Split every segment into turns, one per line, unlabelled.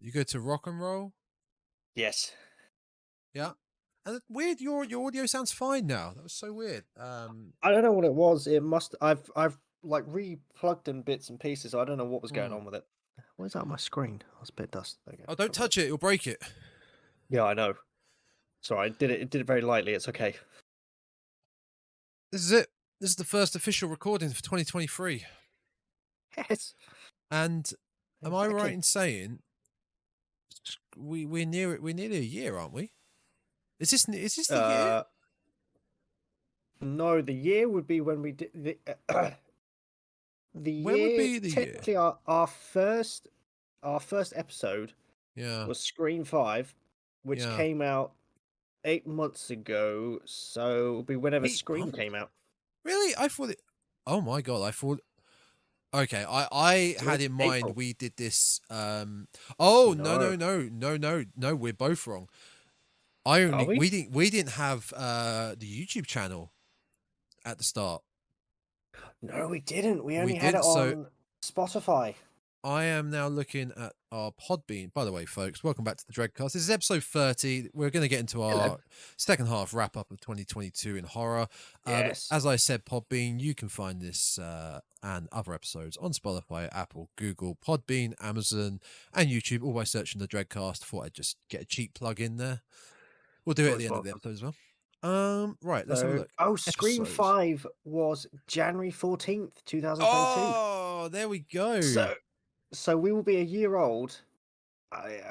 You go to rock and roll.
Yes.
Yeah. And weird, your audio sounds fine now. That was so weird.
I don't know what it was. It must. I've like re-plugged in bits and pieces. So I don't know what was going on with it. Where's that on my screen? Oh, it's a bit dust. There you
Oh,
go.
don't touch it. You'll break it.
Yeah, I know. Sorry, I did it. It did it very lightly. It's okay.
This is it. This is the first official recording for 2023.
Yes.
And am I right
Exactly.
in saying we're near it? We're nearly a year, aren't we? Is this the year?
No, the year would be when we did the the
When would
year.
be the year?
Technically, our first episode
Yeah.
was Screen 5, which
Yeah.
came out 8 months ago. So it'll be whenever
8
Scream
months?
came out.
Really? I thought it. Oh my god! I thought. Okay, I
So
had
it's
in mind
April.
we did this. Oh
No.
no! We're both wrong.
Are we?
We didn't have the YouTube channel at the start.
No, we didn't. We
We
only had it
didn't. So
on Spotify.
I am now looking at our Podbean. By the way, folks, welcome back to the Dreadcast. This is episode 30. We're going to get into
Hello.
our second half wrap up of 2022 in horror.
Yes.
As I said, Podbean, you can find this and other episodes on Spotify, Apple, Google, Podbean, Amazon, and YouTube, all by searching the Dreadcast. Thought I'd just get a cheap plug in there. We'll do it at the end of the episode as well. Right, let's have a look.
Oh, Scream
Episodes.
5 was January 14th, 2022.
Oh, there we go.
So we will be a year old,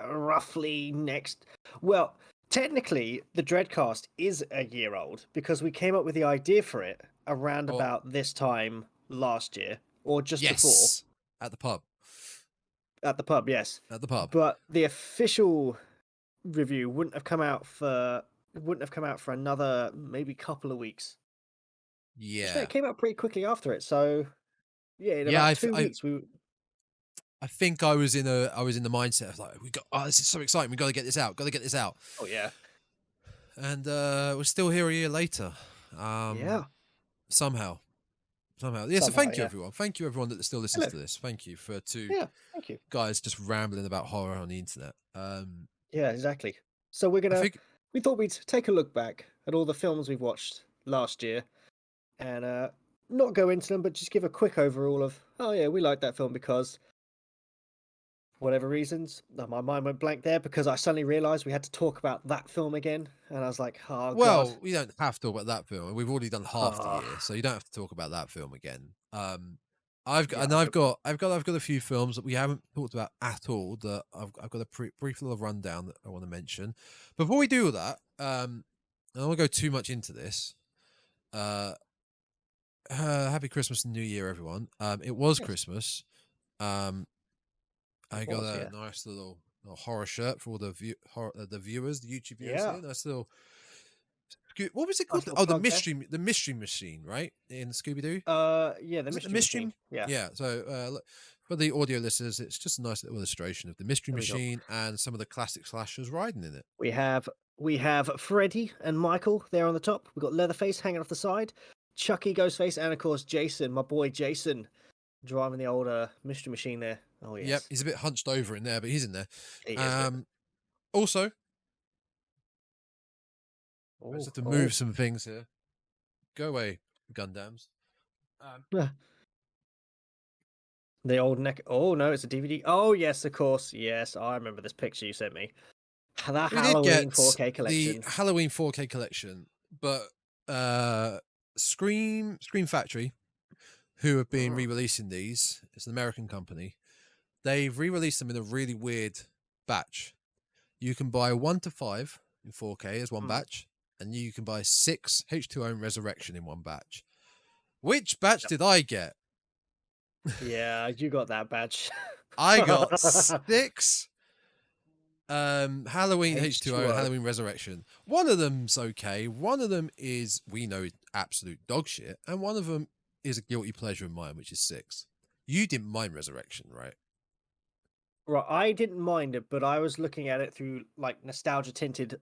roughly next. Well, technically, the Dreadcast is a year old because we came up with the idea for it around about this time last year, or just before.
At the pub.
At the pub, yes.
At the pub.
But the official review wouldn't have come out for another maybe couple of weeks.
Yeah.
It came out pretty quickly after it. So yeah, in
Yeah,
about 2 weeks
I think I was in the mindset of like, this is so exciting, we gotta get this out.
Oh yeah.
And we're still here a year later.
Yeah.
Somehow. Yeah, so thank you everyone. Thank you everyone that still listens to this. Thank you for
thank you.
guys just rambling about horror on the internet.
Yeah, exactly. So we thought we'd take a look back at all the films we've watched last year and not go into them, but just give a quick overall of, oh yeah, we liked that film because whatever reasons. My mind went blank there because I suddenly realised we had to talk about that film again, and I was like, oh
well,
god.
we don't have to talk about that film. We've already done half the year, so you don't have to talk about that film again. I've got a few films that we haven't talked about at all that I've got a brief little rundown that I want to mention. Before we do that, I don't want to go too much into this. Happy Christmas and New Year, everyone. It was Christmas. I got a nice little horror shirt for all the viewers, the YouTube viewers here. Nice little. What was it called? The mystery machine, right? In Scooby Doo.
Yeah, the mystery machine.
Yeah. So for the audio listeners, it's just a nice little illustration of the mystery machine and some of the classic slashers riding in it.
We have Freddy and Michael there on the top. We've got Leatherface hanging off the side, Chucky, Ghostface, and of course Jason, my boy Jason, driving the old mystery machine there. Oh yes.
Yep, he's a bit hunched over in there, but he's in there.
He is
also, I just have to move some things here. Go away, Gundams.
The old neck. Oh no, it's a DVD. Oh yes, of course. Yes, I remember this picture you sent me. The Halloween 4K collection.
The Halloween 4K collection, but Scream Factory, who have been re-releasing these, it's an American company. They've re-released them in a really weird batch. You can buy 1 to 5 in 4K as one batch, and you can buy 6 H2O and Resurrection in one batch. Which batch did I get?
Yeah, you got that batch.
I got 6 Halloween H2O and Halloween Resurrection. One of them's okay. One of them is, we know, absolute dog shit. And one of them is a guilty pleasure of mine, which is 6. You didn't mind Resurrection, right?
Right, I didn't mind it, but I was looking at it through like nostalgia tinted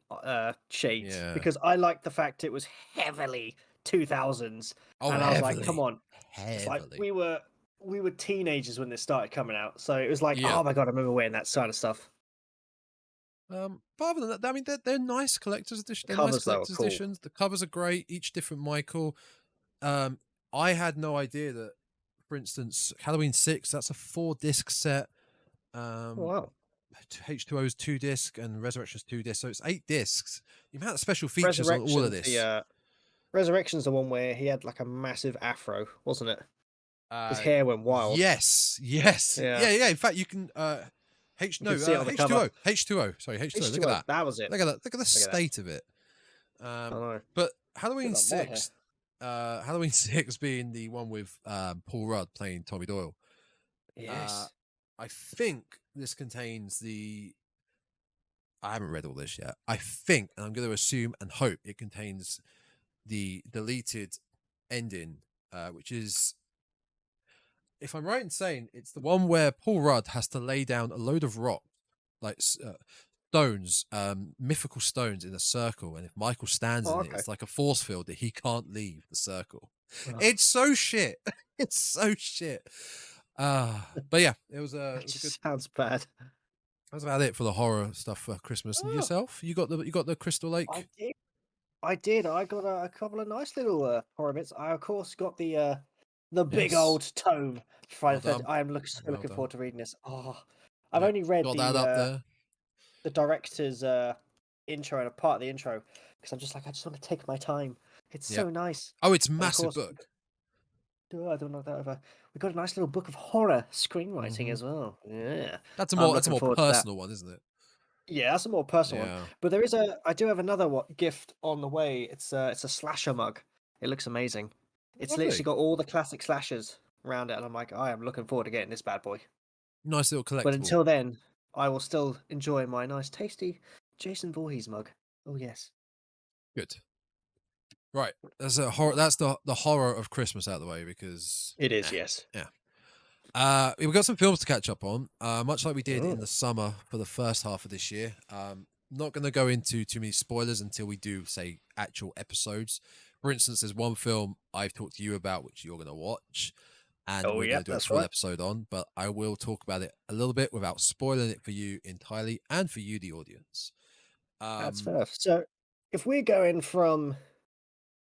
shades because I liked the fact it was heavily 2000s, and I was like, come on, it's like we were teenagers when this started coming out, so it was like, oh my god, I remember wearing that sort of stuff.
But other than that, I mean, they're nice collector's editions. They're nice
Covers though are
collector's
cool.
editions. The covers are great, each different Michael. I had no idea that, for instance, Halloween 6, that's a 4-disc set.
Oh, wow.
H2O's 2-disc and Resurrection's 2-disc, so it's 8 discs. The amount of special features on all of
Resurrection's
this.
Resurrection's the one where he had like a massive afro, wasn't it? His hair went wild.
Yes. Yeah. In fact, you can
can see it on the cover.
H2O. Sorry, H2O. Look at that.
That was it.
Look at the state of it.
I know.
But Halloween 6, Halloween 6 being the one with Paul Rudd playing Tommy Doyle.
Yes.
I think this contains I haven't read all this yet. I think, and I'm going to assume and hope it contains the deleted ending, which is, if I'm right in saying, it's the one where Paul Rudd has to lay down a load of rock, like stones, mythical stones in a circle, and if Michael stands in it, it's like a force field that he can't leave the circle. Oh. It's so shit. It's so shit. But yeah, it was a.
Sounds bad.
That's about it for the horror stuff for Christmas. And yourself, you got the Crystal Lake.
I did. I got a couple of nice little horror bits. I of course got the big old tome. Friday the 13th. I am looking forward to reading this. Oh, I've only read the director's intro and a part of the intro because I'm just like, I just want to take my time. It's so nice.
Oh, it's a massive book.
I don't know that. We got a nice little book of horror screenwriting as well. Yeah,
that's a more personal one, isn't it?
Yeah, that's a more personal one. But I do have another gift on the way. It's a slasher mug. It looks amazing. It's literally got all the classic slashers around it, and I'm like, I am looking forward to getting this bad boy.
Nice little collectible.
But until then, I will still enjoy my nice, tasty Jason Voorhees mug. Oh yes.
Good. Right, that's a horror. That's the horror of Christmas out of the way because
it is. Yes.
Yeah. We've got some films to catch up on, much like we did in the summer for the first half of this year. Not going to go into too many spoilers until we do say actual episodes. For instance, there's one film I've talked to you about which you're going to watch, and we're going to do a full episode on. But I will talk about it a little bit without spoiling it for you entirely and for you, the audience.
That's fair. So if we're going from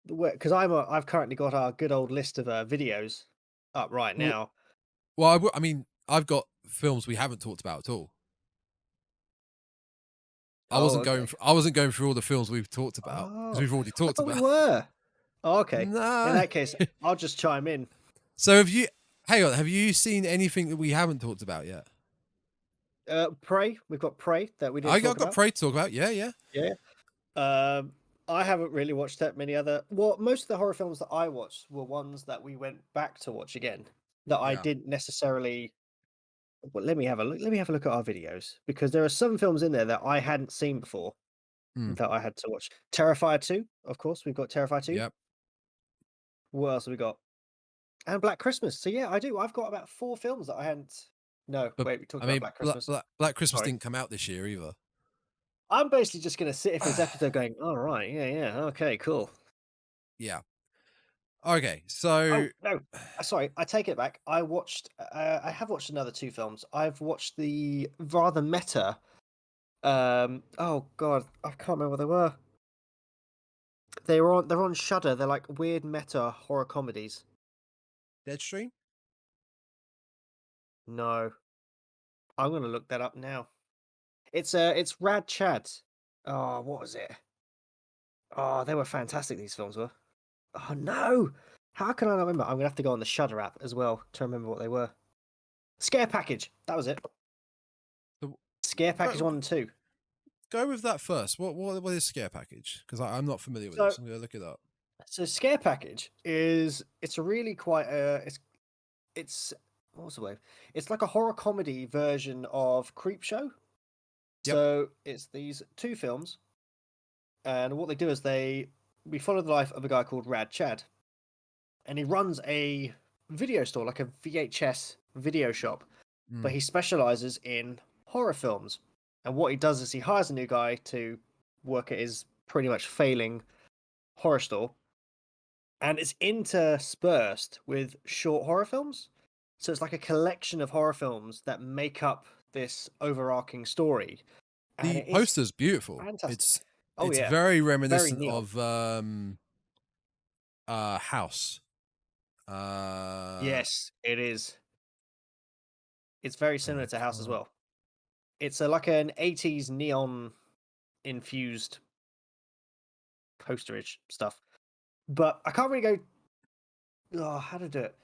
because I've currently got our good old list of videos up right now.
Well, I mean, I've got films we haven't talked about at all. I wasn't going through all the films we've talked about because we've already talked about.
We were. Oh, okay. No. In that case, I'll just chime in.
So have you seen anything that we haven't talked about yet?
Prey. We've got Prey that we didn't talk about.
I've got Prey to talk about. Yeah.
I haven't really watched that many other. Well, most of the horror films that I watched were ones that we went back to watch again. That I didn't necessarily. Well, let me have a look. Let me have a look at our videos because there are some films in there that I hadn't seen before that I had to watch. Terrifier 2, of course. We've got Terrifier 2.
Yep.
What else have we got? And Black Christmas. So yeah, I do. I've got about 4 films that I hadn't. No, wait. We talked about Black Christmas.
Black Christmas didn't come out this year either.
I'm basically just going to sit for this episode going, all right, yeah, okay, cool.
Yeah. Okay, so...
Oh, no, sorry, I take it back. I have watched another 2 films. I've watched the rather meta... oh, God, I can't remember what they were. They're on Shudder. They're like weird meta horror comedies.
Deadstream?
No. I'm going to look that up now. It's Rad Chad. Oh, what was it? Oh, they were fantastic, these films were. Oh, no! How can I not remember? I'm going to have to go on the Shudder app as well to remember what they were. Scare Package. That was it. Scare Package 1 and 2.
Go with that first. What is Scare Package? Because I'm not familiar with it, so I'm going to look it up.
So Scare Package it's a really quite... It's... What was the word? It's like a horror comedy version of Creepshow. Yep. So it's these 2 films, and what they do is we follow the life of a guy called Rad Chad, and he runs a video store, like a VHS video shop, but he specializes in horror films. And what he does is he hires a new guy to work at his pretty much failing horror store, and it's interspersed with short horror films. So it's like a collection of horror films that make up this overarching story. and
The
it is
poster's beautiful.
fantastic.
It's
Yeah,
very
very
reminiscent
neon.
of House.
Yes, it is. It's very
Oh,
similar
I
to House as
can't.
well. It's like an 80s neon infused posterage stuff. But I can't really go. Oh, how to do it?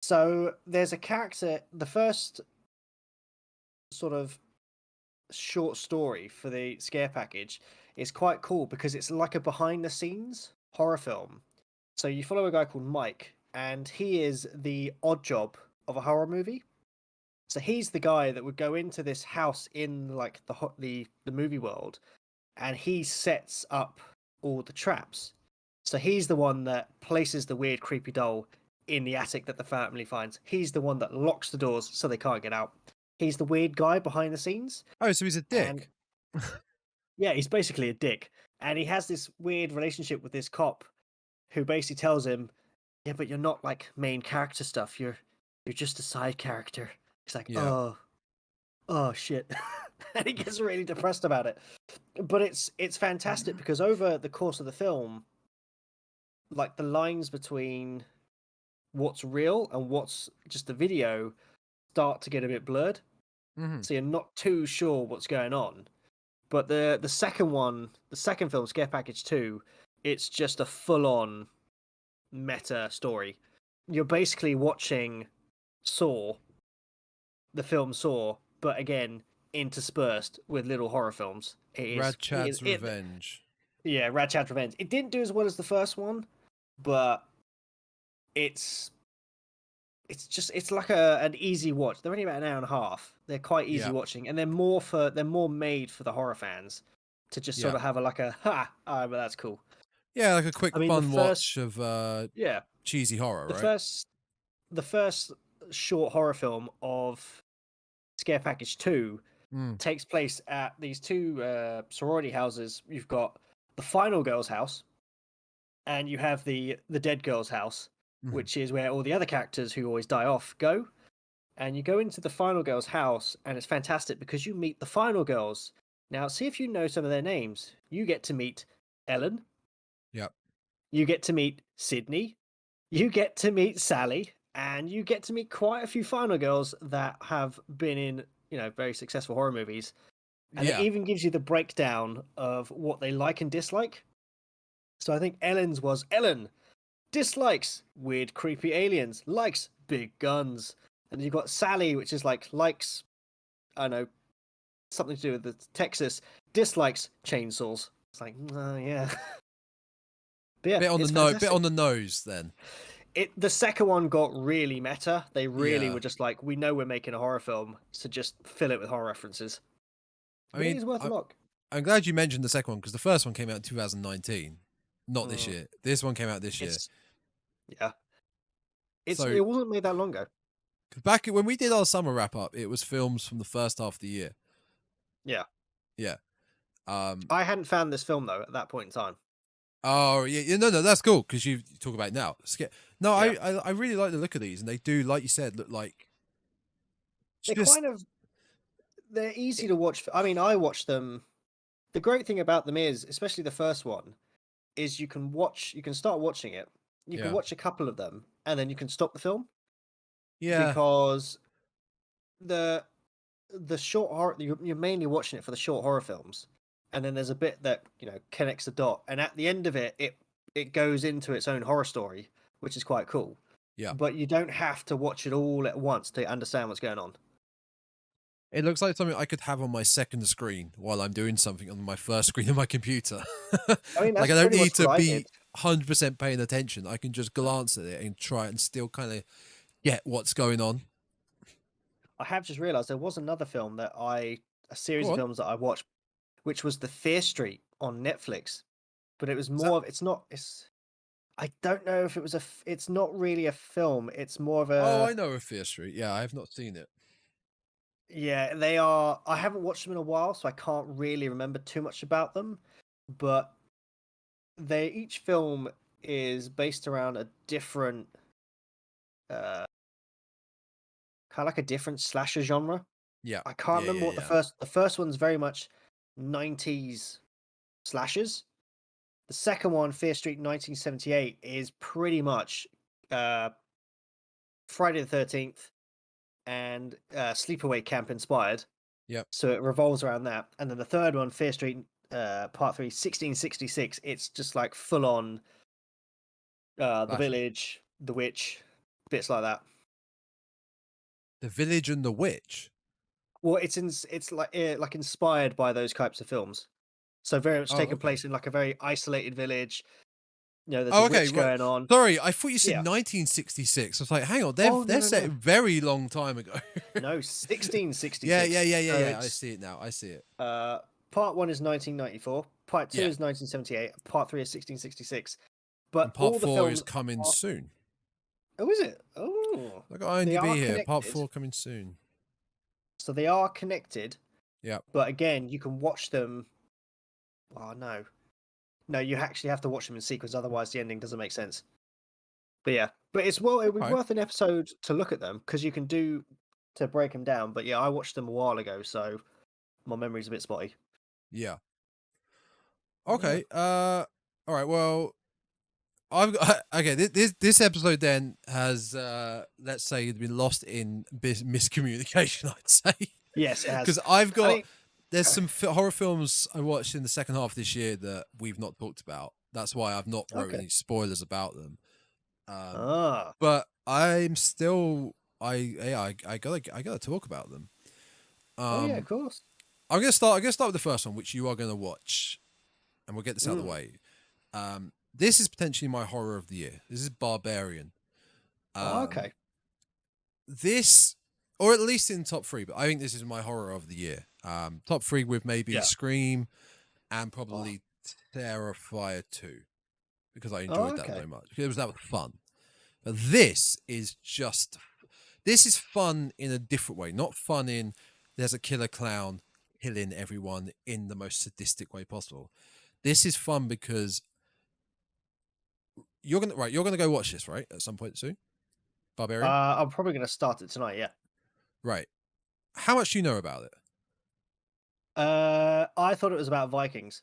So there's a character. The first sort of short story for the scare package is quite cool because it's like a behind the scenes horror film. So you follow a guy called Mike, and he is the odd job of a horror movie. So he's the guy that would go into this house in like the movie world, and he sets up all the traps. So he's the one that places the weird creepy doll in the attic that the family finds. He's the one that locks the doors so they can't get out. He's the weird guy behind the scenes.
Oh, so he's a
And
dick.
yeah, he's basically a dick. And he has this weird relationship with this cop who basically tells him, "Yeah, but you're not like main character stuff. You're just a side character." He's like,
Yeah.
"Oh shit." And he gets really depressed about it. But it's fantastic because over the course of the film, like the lines between what's real and what's just the video start to get a bit blurred.
Mm-hmm.
So you're not too sure what's going on. But the second one, the second film, Scare Package 2, it's just a full on meta story. You're basically watching Saw, the film Saw, but again interspersed with little horror films.
Rad Chad's Revenge.
Yeah, Rad Chad Revenge. It didn't do as well as the first one, but it's it's like an easy watch. They're only about an hour and a half. They're quite easy watching, and they're more made for the horror fans to just sort of have but that's cool.
Yeah, like a quick fun watch of
yeah,
cheesy horror,
the
right?
first short horror film of Scare Package 2 takes place at these two sorority houses. You've got the final girl's house, and you have the dead girl's house, which is where all the other characters who always die off go. And you go into the final girl's house, and it's fantastic because you meet the final girls. Now, see if you know some of their names. You get to meet Ellen.
Yep.
You get to meet Sydney. You get to meet Sally, and you get to meet quite a few final girls that have been in, very successful horror movies. And it even gives you the breakdown of what they like and dislike. So I think Ellen's was Ellen dislikes weird, creepy aliens, likes big guns. And you've got Sally, which is likes, I don't know, something to do with the Texas, dislikes chainsaws. It's like, yeah. But yeah,
bit on the nose then.
The second one got really meta. They really were just like, we know we're making a horror film, so just fill it with horror references.
I mean,
it is worth a look.
I'm glad you mentioned the second one because the first one came out in 2019, not this year. This one came out this year.
Yeah. It wasn't made that long ago.
Back when we did our summer wrap up, it was films from the first half of the year.
Yeah.
Yeah.
I hadn't found this film though at that point in time.
Oh yeah, no, that's cool because you talk about it now. No, yeah. I really like the look of these, and they do, like you said, look like
they're easy to watch. I mean, I watch them. The great thing about them is, especially the first one, is you can start watching it. You can watch a couple of them, and then you can stop the film.
Yeah,
because the short horror, you're mainly watching it for the short horror films, and then there's a bit that connects the dot, and at the end of it, it goes into its own horror story, which is quite cool.
Yeah,
but you don't have to watch it all at once to understand what's going on.
It looks like something I could have on my second screen while I'm doing something on my first screen of my computer.
I mean,
like I don't need to be 100% paying attention. I can just glance at it and try and still kind of get what's going on.
I have just realised there was another film a series of films that I watched, which was The Fear Street on Netflix. But it was more I don't know if it was it's not really a film. It's more of a...
Oh, I know of Fear Street. Yeah, I have not seen it.
Yeah, they are... I haven't watched them in a while, so I can't really remember too much about them. But each film is based around a different... kind of like a different slasher genre.
Yeah.
I can't
Yeah,
remember
yeah,
what
yeah.
the first one's very much 90s slashers. The second one, Fear Street 1978, is pretty much uh, Friday the 13th and Sleepaway Camp inspired.
Yep.
So it revolves around that. And then the third one, Fear Street Part 3, 1666, it's just like full on The
Slasher.
Village, The Witch, bits like that.
The Village and the Witch.
Well, it's like inspired by those types of films. So very much taking
Okay.
place in like a very isolated village. You know, there's
Oh,
a
okay,
witch
right.
going on.
Sorry, I thought you said
Yeah.
1966. I was like, hang on,
Oh,
they're
no,
set
no.
a very long time ago.
No, 1666.
Yeah. I see it now. I see it.
Part 1 is 1994. Part 2
Yeah.
is 1978. Part 3 is 1666.
And
But
part
all the
4 is
films
coming soon.
Oh, is it? Oh.
I got
They
IMDb
are
here. Part
connected.
4 coming soon.
So they are connected.
Yeah.
But again, you can watch them. Oh, no. No, you actually have to watch them in sequence, otherwise the ending doesn't make sense. But yeah, but it would be worth an episode to look at them because you can to break them down. But yeah, I watched them a while ago, so my memory's a bit spotty.
Yeah. Okay. All right. Well, I've got okay. This episode then has let's say been lost in miscommunication. I'd say.
Yes, it has.
Because I've got there's some horror films I watched in the second half of this year that we've not talked about. That's why I've not wrote any spoilers about them. But I'm still I gotta talk about them.
Oh yeah, of course.
I'm gonna start with the first one, which you are gonna watch, and we'll get this out of the way. This is potentially my horror of the year. This is Barbarian.
Okay.
This, or at least in top 3, but I think this is my horror of the year. Top 3 with maybe Scream and probably Terrifier 2, because I enjoyed that very much. That was fun. But this is fun in a different way. Not fun in there's a killer clown killing everyone in the most sadistic way possible. This is fun because you're gonna go watch this, right, at some point soon? Barbarian?
I'm probably gonna start it tonight, yeah.
Right. How much do you know about it?
I thought it was about Vikings.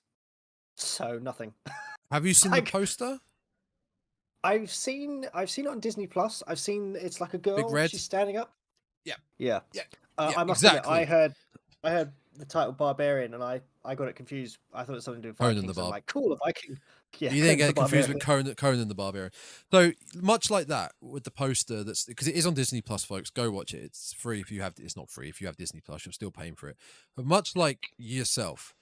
So nothing.
Have you seen the poster?
I've seen it on Disney Plus. I've seen it's like a girl.
Big Red?
She's standing up.
Yeah.
Yeah. I must
exactly.
admit, I heard the title Barbarian and I got it confused. I thought it was something to do with Vikings.
Conan the
I'm like, cool, a Viking. Yeah,
you didn't get confused with Conan the Barbarian. So much like that with the poster, that's because it is on Disney Plus, folks. Go watch it. It's free if you have. It's not free if you have Disney Plus. You're still paying for it. But much like yourself,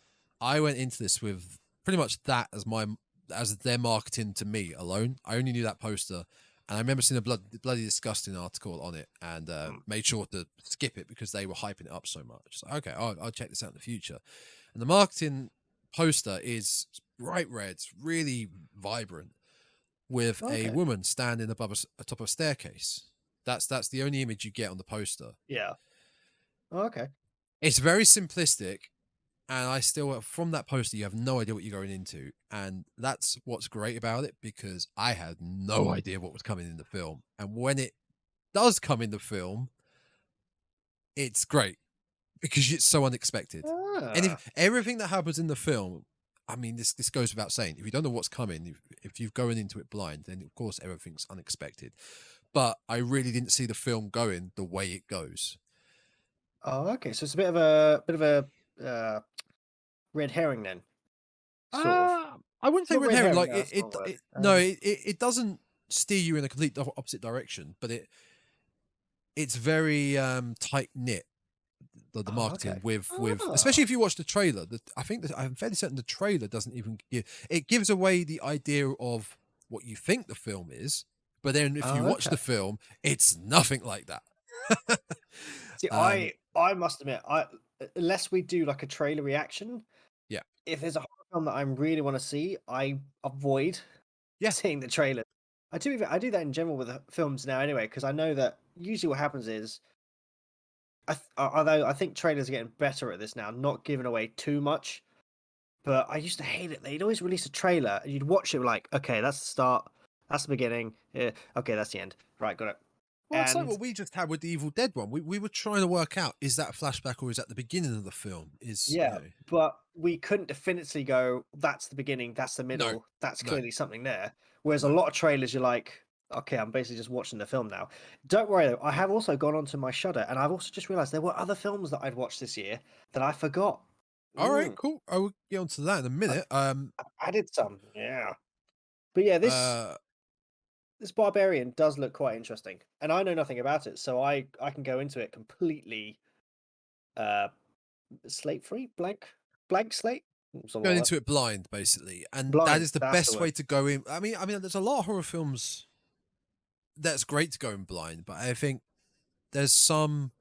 I went into this with pretty much that as their marketing to me alone. I only knew that poster, and I remember seeing a bloody disgusting article on it, and made sure to skip it because they were hyping it up so much. So okay, I'll check this out in the future. And the marketing poster is bright red, really vibrant, with a woman standing atop a staircase. That's the only image you get on the poster.
Yeah. Okay.
It's very simplistic, and I still, from that poster, you have no idea what you're going into, and that's what's great about it, because I had no idea what was coming in the film, and when it does come in the film, it's great because it's so unexpected. And if everything that happens in the film, I mean, this goes without saying. If you don't know what's coming, if you're going into it blind, then of course everything's unexpected. But I really didn't see the film going the way it goes.
Oh, okay. So it's a bit of a red herring then. Sort of.
I wouldn't say red herring. Like it doesn't steer you in a complete opposite direction, but it's very tight knit. The marketing with especially if you watch the trailer, I think that I'm fairly certain the trailer doesn't even gives away the idea of what you think the film is, but then if you watch the film, it's nothing like that.
See, I must admit, unless we do like a trailer reaction,
yeah,
if there's a horror film that I really want to see, I avoid seeing the trailer. I do that in general with films now anyway, because I know that usually what happens is, although I think trailers are getting better at this now, not giving away too much. But I used to hate it. They'd always release a trailer, and you'd watch it like, okay, that's the start, that's the beginning. Yeah, okay, that's the end. Right, got it.
Well, it's like what we just had with the Evil Dead one. We were trying to work out, is that a flashback or is that the beginning of the film?
But we couldn't definitively go, that's the beginning, that's the
No,
middle, that's
no,
clearly something there. Whereas a
no.
lot of trailers, you're like, okay, I'm basically just watching the film now. Don't worry though, I have also gone onto my Shudder, and I've also just realised there were other films that I'd watched this year that I forgot.
All right, cool. I will get onto that in a minute.
I've added some, yeah. But yeah, this Barbarian does look quite interesting, and I know nothing about it, so I can go into it completely slate free, blank slate, something
going
like that.
into it blind, basically, and that
Blind,
is the
that's the
best way
word.
to go in. I mean, there's a lot of horror films that's great to go in blind, but I think there's some.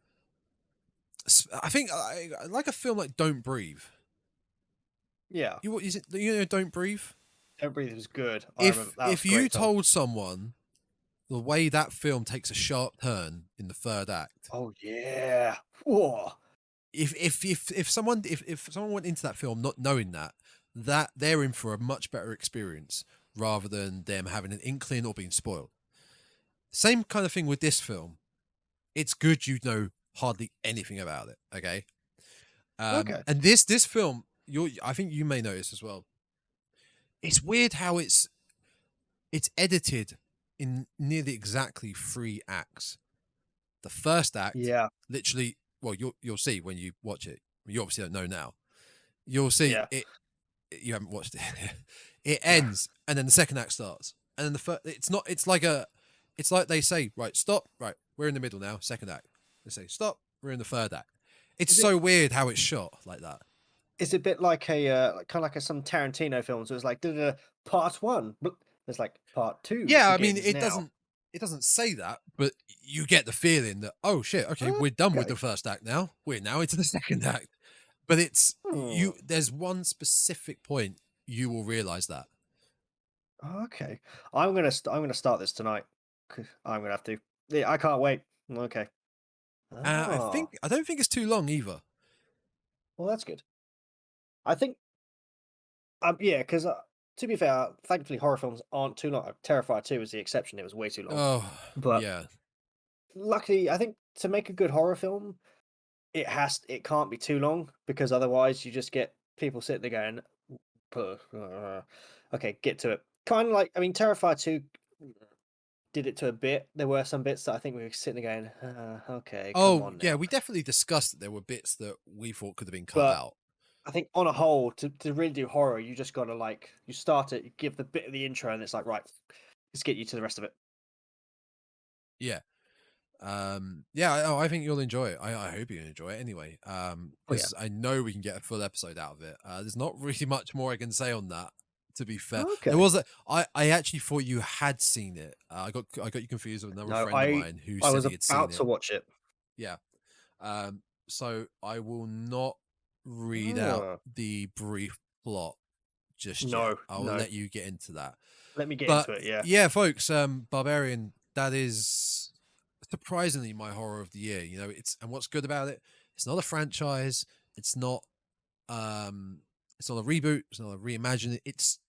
I think I like a film like Don't Breathe.
Yeah,
You what is it? You know, Don't Breathe.
Don't Breathe was good. I remember
If
that was
if
a
you
great film.
told someone the way that film takes a sharp turn in the third act,
Oh yeah, whoa,
if someone went into that film not knowing that they're in for a much better experience rather than them having an inkling or being spoiled. Same kind of thing with this film. It's good you know hardly anything about it. Okay.
okay,
And this film, I think you may notice as well. It's weird how it's edited in nearly exactly 3 acts. The first act,
yeah,
literally, well, you'll see when you watch it. You obviously don't know now. You'll see
yeah.
it. You haven't watched it. It ends, and then the second act starts, and then the first. It's not. It's like they say, right, stop. Right, we're in the middle now. Second act. They say, stop. We're in the third act. It's
Is it
so weird how it's shot like that.
is it a bit like a kind of like some Tarantino films? So it's like part one. There's like part two
Yeah, I mean,
begins now.
it doesn't say that, but you get the feeling that, oh shit, okay, we're done with
Okay.
the first act now. We're now into the second act. But it's
Hmm.
there's one specific point you will realize that.
Okay. I'm gonna start this tonight. I'm gonna have to. Yeah, I can't wait. Okay. Oh,
I don't think it's too long either.
well, that's good. I think yeah, because to be fair, thankfully horror films aren't too long. Terrifier 2 is the exception. It was way too long.
Oh,
But
yeah.
luckily, I think to make a good horror film, it can't be too long because otherwise you just get people sitting there going, okay, get to it. Kind of like, I mean, Terrifier 2 did it to a bit. There were some bits that I think we were sitting there going, okay, come
Oh,
on
yeah,
now.
we definitely discussed that there were bits that we thought could have been cut
But
out.
I think on a whole, to really do horror, you just gotta like you start it, you give the bit of the intro, and it's like right, let's get you to the rest of it.
Yeah. Yeah, I think you'll enjoy it. I hope you enjoy it anyway.
Oh yeah.
Because I know we can get a full episode out of it. There's not really much more I can say on that. To be fair, there
Okay.
was I actually thought you had seen it. I got you confused with another
No,
friend of mine who
I
said
was
he had seen
about
it.
to watch it.
Yeah. So I will not read out
Oh,
the brief plot just yet.
no,
I'll
no.
let you get into that.
Let me get
But
into it. Yeah.
yeah, folks, Barbarian, that is surprisingly my horror of the year. You know, and what's good about it, it's not a franchise, it's not it's not a reboot, it's not a reimagining, it's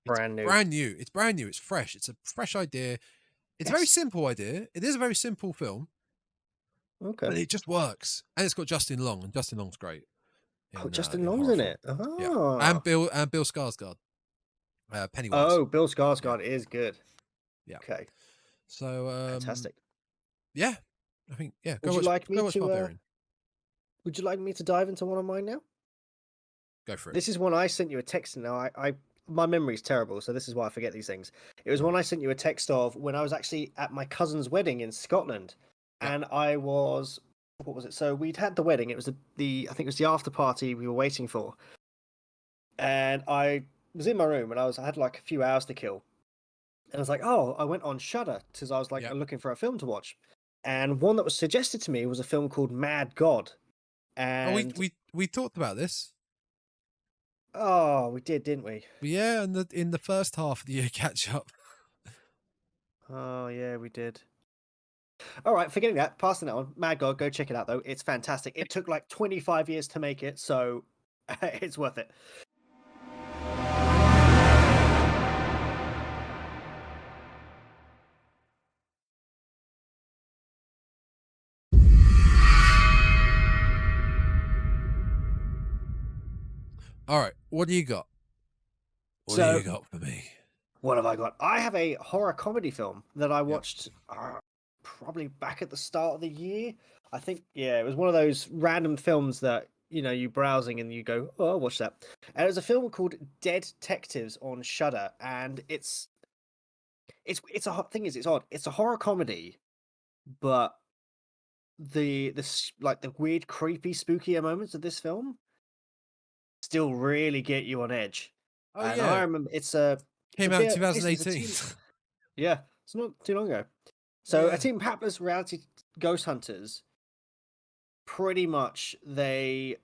Brand new.
brand new. It's brand new, it's fresh, it's a fresh idea. It's a very
Yes.
simple idea. It is a very simple film,
Okay.
but it just works. And it's got Justin Long, and Justin Long's great
Oh, Justin
in
Long's
horror
in
film.
it.
Yeah.
Ah.
And Bill Skarsgård. Pennywise.
Oh, Bill
Yeah.
Skarsgård is good.
Yeah.
Okay.
So
Fantastic.
yeah. I think
Would you like me
go watch
to
Barbarian.
would you like me to dive into one of mine now?
Go for it.
This is one I sent you a text. Now, I my memory's terrible, so this is why I forget these things. It was one I sent you a text of when I was actually at my cousin's wedding in Scotland,
Yeah.
and I was what was it? So we'd had the wedding. It was the I think it was the after party we were waiting for, and I was in my room and I had like a few hours to kill, and I was like, oh, I went on Shudder because I was like
Yeah.
looking for a film to watch, and one that was suggested to me was a film called Mad God, and
we talked about this.
oh, we did, didn't we?
Yeah, in the first half of the year catch up.
Oh yeah, we did. All right, forgetting that, passing that on. Mad God, go check it out though. It's fantastic. It took like 25 years to make it, so it's worth it.
All right, what do you got? What do you got for me?
What have I got? I have a horror comedy film that I watched probably back at the start of the year. I think, yeah, it was one of those random films that, you browsing and you go, oh, I'll watch that. And it was a film called Deadcastves on Shudder, and it's thing is, it's odd. It's a horror comedy, but the weird, creepy, spookier moments of this film still really get you on edge.
Oh
And
yeah,
I remember it's a
came out in
basically it's a
2018.
team. Yeah, it's not too long ago.
Oh
So a
yeah.
team of hapless reality ghost hunters, pretty much they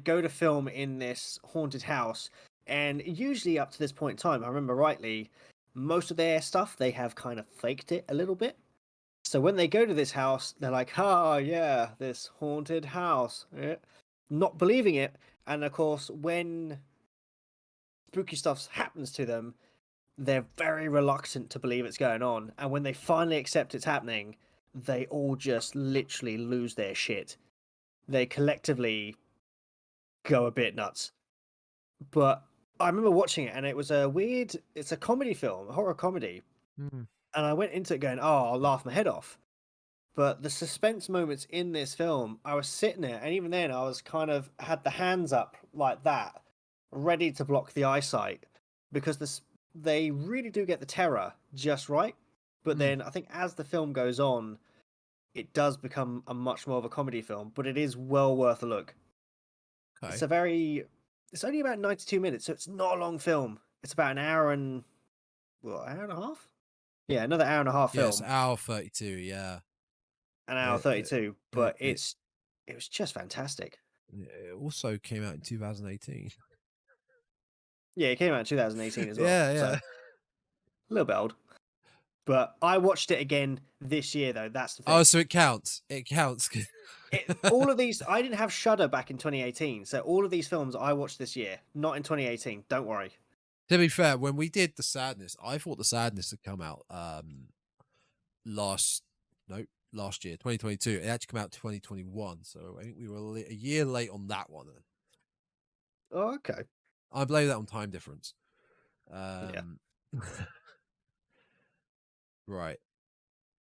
go to film in this haunted house, and usually up to this point in time, I remember rightly, most of their stuff they have kind of faked it a little bit. So when they go to this house, they're like, "Ah, yeah, this haunted house," not believing it. And of course, when spooky stuff happens to them, they're very reluctant to believe it's going on. And when they finally accept it's happening, they all just literally lose their shit. They collectively go a bit nuts. But I remember watching it, and it was it's a comedy film, a horror comedy.
Mm.
And I went into it going, oh, I'll laugh my head off. But the suspense moments in this film, I was sitting there, and even then I was kind of had the hands up like that, ready to block the eyesight, because they really do get the terror just right. But then I think as the film goes on, it does become a much more of a comedy film, but it is well worth a look.
Okay.
It's only about 92 minutes, so it's not a long film. It's about an hour and, hour and a half? Yeah, another hour and a half
Yes,
film.
hour 32. Yeah,
An hour 32, but
it
it was just fantastic.
it also came out in 2018.
Yeah, it came out in 2018 as well.
Yeah,
So
yeah.
a little bit old. But I watched it again this year, though. That's the thing.
Oh, so it counts. It counts.
All of these, I didn't have Shudder back in 2018. So all of these films I watched this year, not in 2018. Don't worry.
To be fair, when we did The Sadness, I thought The Sadness had come out last year, 2022. It actually came out 2021. So I think we were a year late on that one.
Oh, okay.
I blame that on time difference.
Yeah.
Right.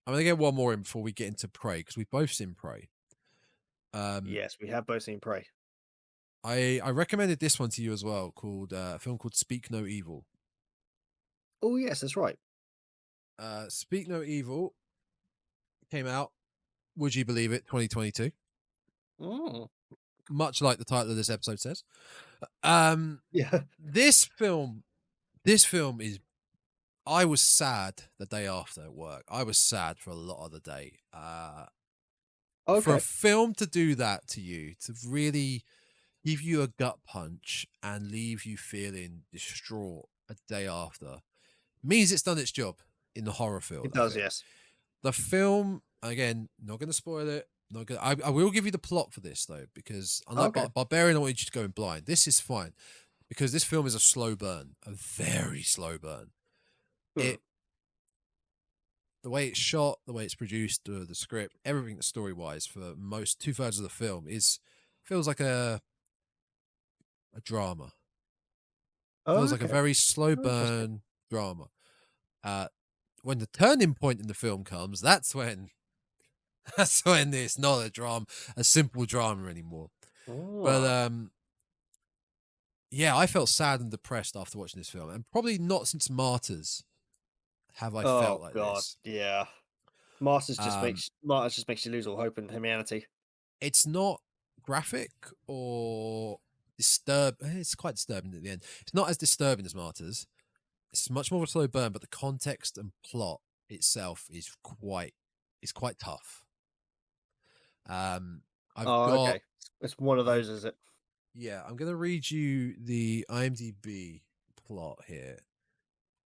I'm going to get one more in before we get into Prey, because we've both seen Prey.
Yes, we have both seen Prey.
I recommended this one to you as well, called a film called Speak No Evil.
Oh, yes, that's right.
Speak No Evil came out, would you believe it, 2022.
Oh.
Much like the title of this episode says.
Yeah.
This film is, I was sad the day after at work. I was sad for a lot of the day. For a film to do that to you, to really give you a gut punch and leave you feeling distraught a day after, means it's done its job in the horror field.
It does, yes.
The film, again, not going to spoil it. Not gonna, I will give you the plot for this though, because unlike Barbarian, I want you to go in blind. This is fine, because this film is a slow burn, a very slow burn. The way it's shot, the way it's produced, the script, everything story wise, for most 2/3 of the film feels like a drama. Feels like a very slow burn drama. When the turning point in the film comes, that's when it's not a simple drama anymore. But yeah, I felt sad and depressed after watching this film, and probably not since Martyrs have I felt like this.
Yeah. Martyrs just makes you lose all hope in humanity.
It's not graphic or it's quite disturbing at the end. It's not as disturbing as Martyrs. It's much more of a slow burn, but the context and plot itself is quite tough.
Okay. It's one of those, is it?
Yeah, I'm gonna read you the IMDb plot here.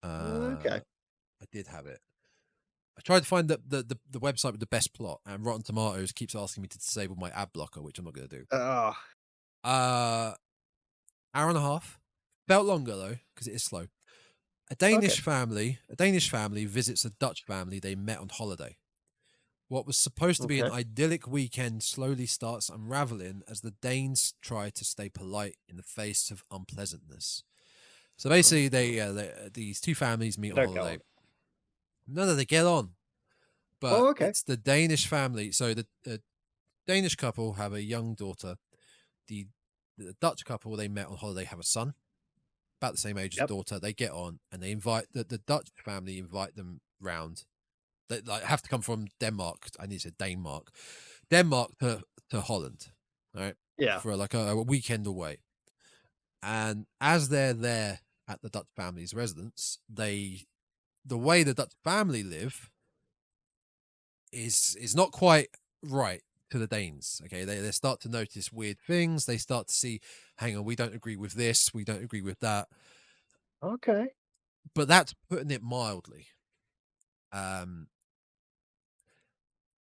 Okay.
I did have it. I tried to find the website with the best plot, and Rotten Tomatoes keeps asking me to disable my ad blocker, which I'm not gonna do. Hour and a half. Felt longer though, because it is slow. A Danish family visits a Dutch family they met on holiday. What was supposed to be an idyllic weekend slowly starts unraveling as the Danes try to stay polite in the face of unpleasantness. So basically, these two families meet on holiday. No, they get on, but it's the Danish family. So the Danish couple have a young daughter. The Dutch couple they met on holiday have a son, about the same age as daughter. They get on, and they invite the Dutch family invite them round. They have to come from Denmark. I need to say Denmark to Holland, right?
Yeah,
for like a weekend away. And as they're there at the Dutch family's residence, the way the Dutch family live is not quite right to the Danes. Okay, they start to notice weird things. They start to see, hang on, we don't agree with this. We don't agree with that.
Okay.
But that's putting it mildly.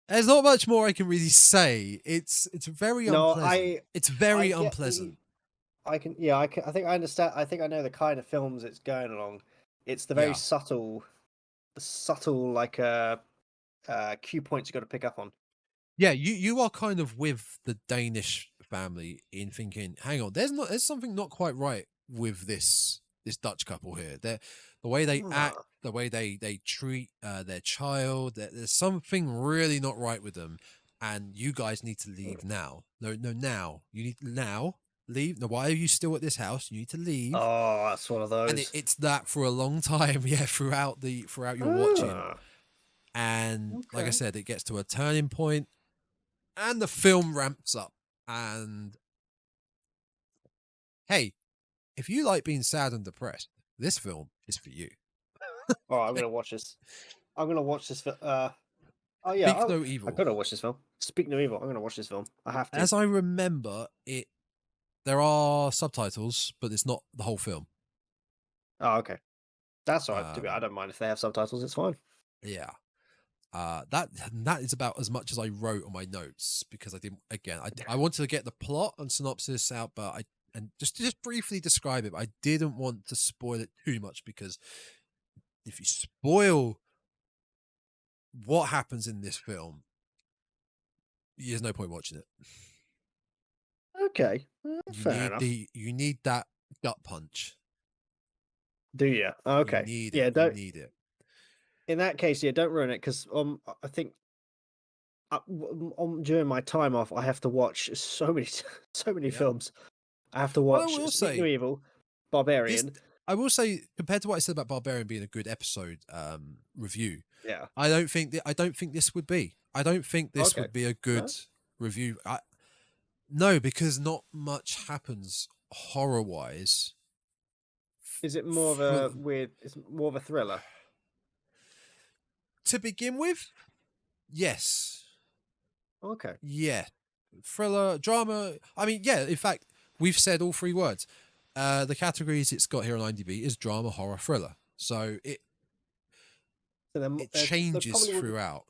There's not much more I can really say. It's very unpleasant. It's very unpleasant.
I think I understand. I think I know the kind of films it's going along. It's the very subtle like cue points you got to pick up on.
Yeah, you are kind of with the Danish family in thinking, hang on, there's something not quite right with this Dutch couple here. The way they act, the way they treat their child, there's something really not right with them, and you guys need to leave now. No, now you need now leave. No, why are you still at this house? You need to leave.
Oh, that's one of those.
And it's that for a long time, throughout your watching. And like I said, it gets to a turning point. And the film ramps up. And hey, if you like being sad and depressed, this film is for you.
Oh, I'm gonna watch this. I'm gonna watch this. Oh
yeah, Speak No Evil.
I gotta watch this film. Speak No Evil. I'm gonna watch this film. I have to.
As I remember it, there are subtitles, but it's not the whole film.
Oh, okay. That's all right. I don't mind if they have subtitles. It's fine.
Yeah. That is about as much as I wrote on my notes because I didn't. Again, I wanted to get the plot and synopsis out, but just briefly describe it. But I didn't want to spoil it too much because if you spoil what happens in this film, there's no point watching it.
Okay, fair enough.
You need that gut punch.
Do you? Okay.
You need it. You need it.
In that case, don't ruin it because I think during my time off, I have to watch so many films. I have to watch Speak No Evil, Barbarian.
I will say, compared to what I said about Barbarian being a good episode review,
yeah,
I don't think this would be. I don't think this would be a good review. No, because not much happens horror wise.
Is it more of a weird? It's more of a thriller.
To begin with, yes.
Okay.
Yeah. Thriller, drama. I mean, yeah, in fact, we've said all three words. The categories it's got here on IMDb is drama, horror, thriller. So it changes throughout.